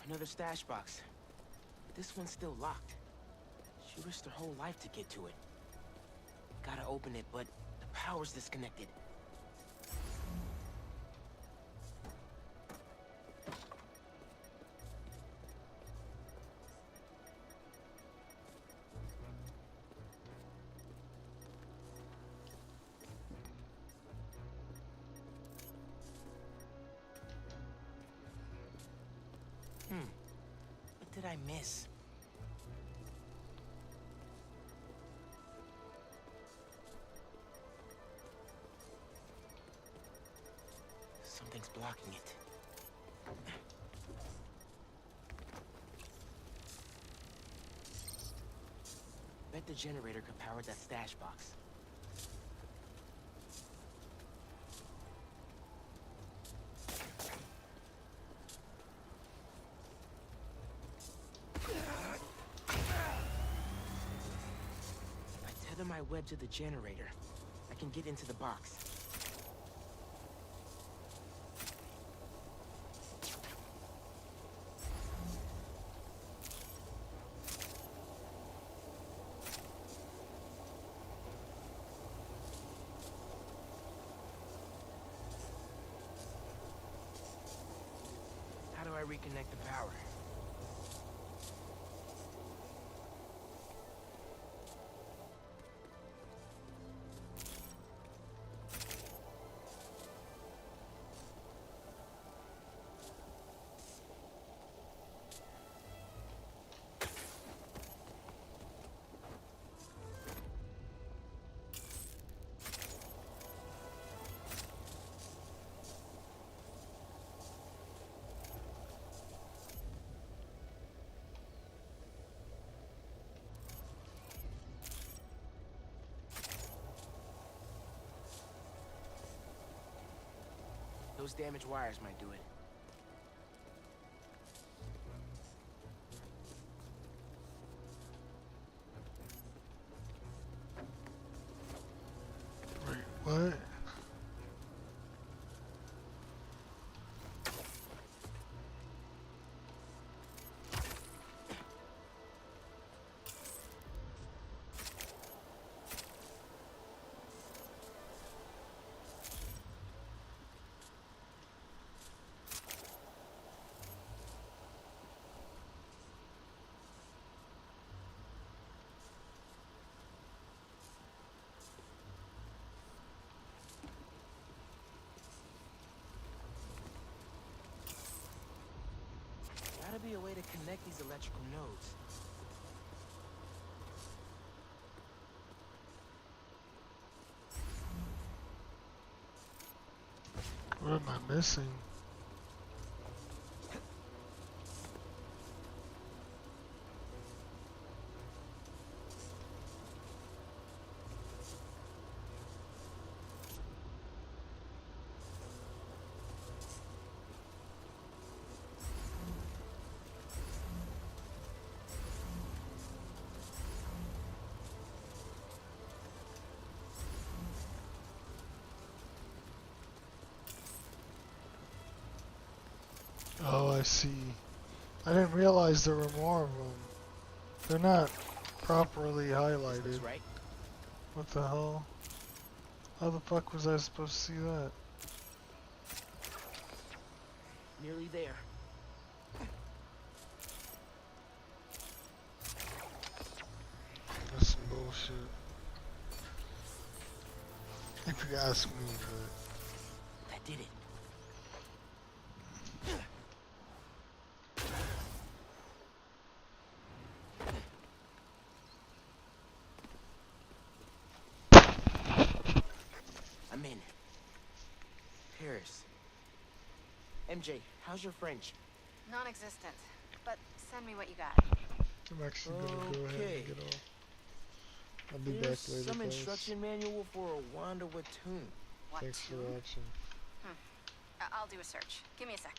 Speaker 10: Another stash box. But this one's still locked. She risked her whole life to get to it. Gotta open it, but the power's disconnected. What did I miss? Something's blocking it. Bet the generator could power that stash box. My web to the generator. I can get into the box. How do I reconnect the power? Those damaged wires might do it.
Speaker 1: Wait, what?
Speaker 10: Gotta be a way to connect these electrical nodes.
Speaker 1: What am I missing? Oh, I see. I didn't realize there were more of them. They're not properly highlighted.
Speaker 10: Looks right.
Speaker 1: What the hell? How the fuck was I supposed to see that?
Speaker 10: Nearly there.
Speaker 1: That's some bullshit. If you ask me, but...
Speaker 10: That did it. I'm in. Paris. MJ, how's your French?
Speaker 4: Non-existent. But send me what you got.
Speaker 1: I'm actually gonna go ahead and get off. I'll be back
Speaker 10: Here's
Speaker 1: later,
Speaker 10: some
Speaker 1: guys.
Speaker 10: instruction manual for a Wanda Watoon.
Speaker 1: Thanks for watching.
Speaker 4: I'll do a search. Give me a sec.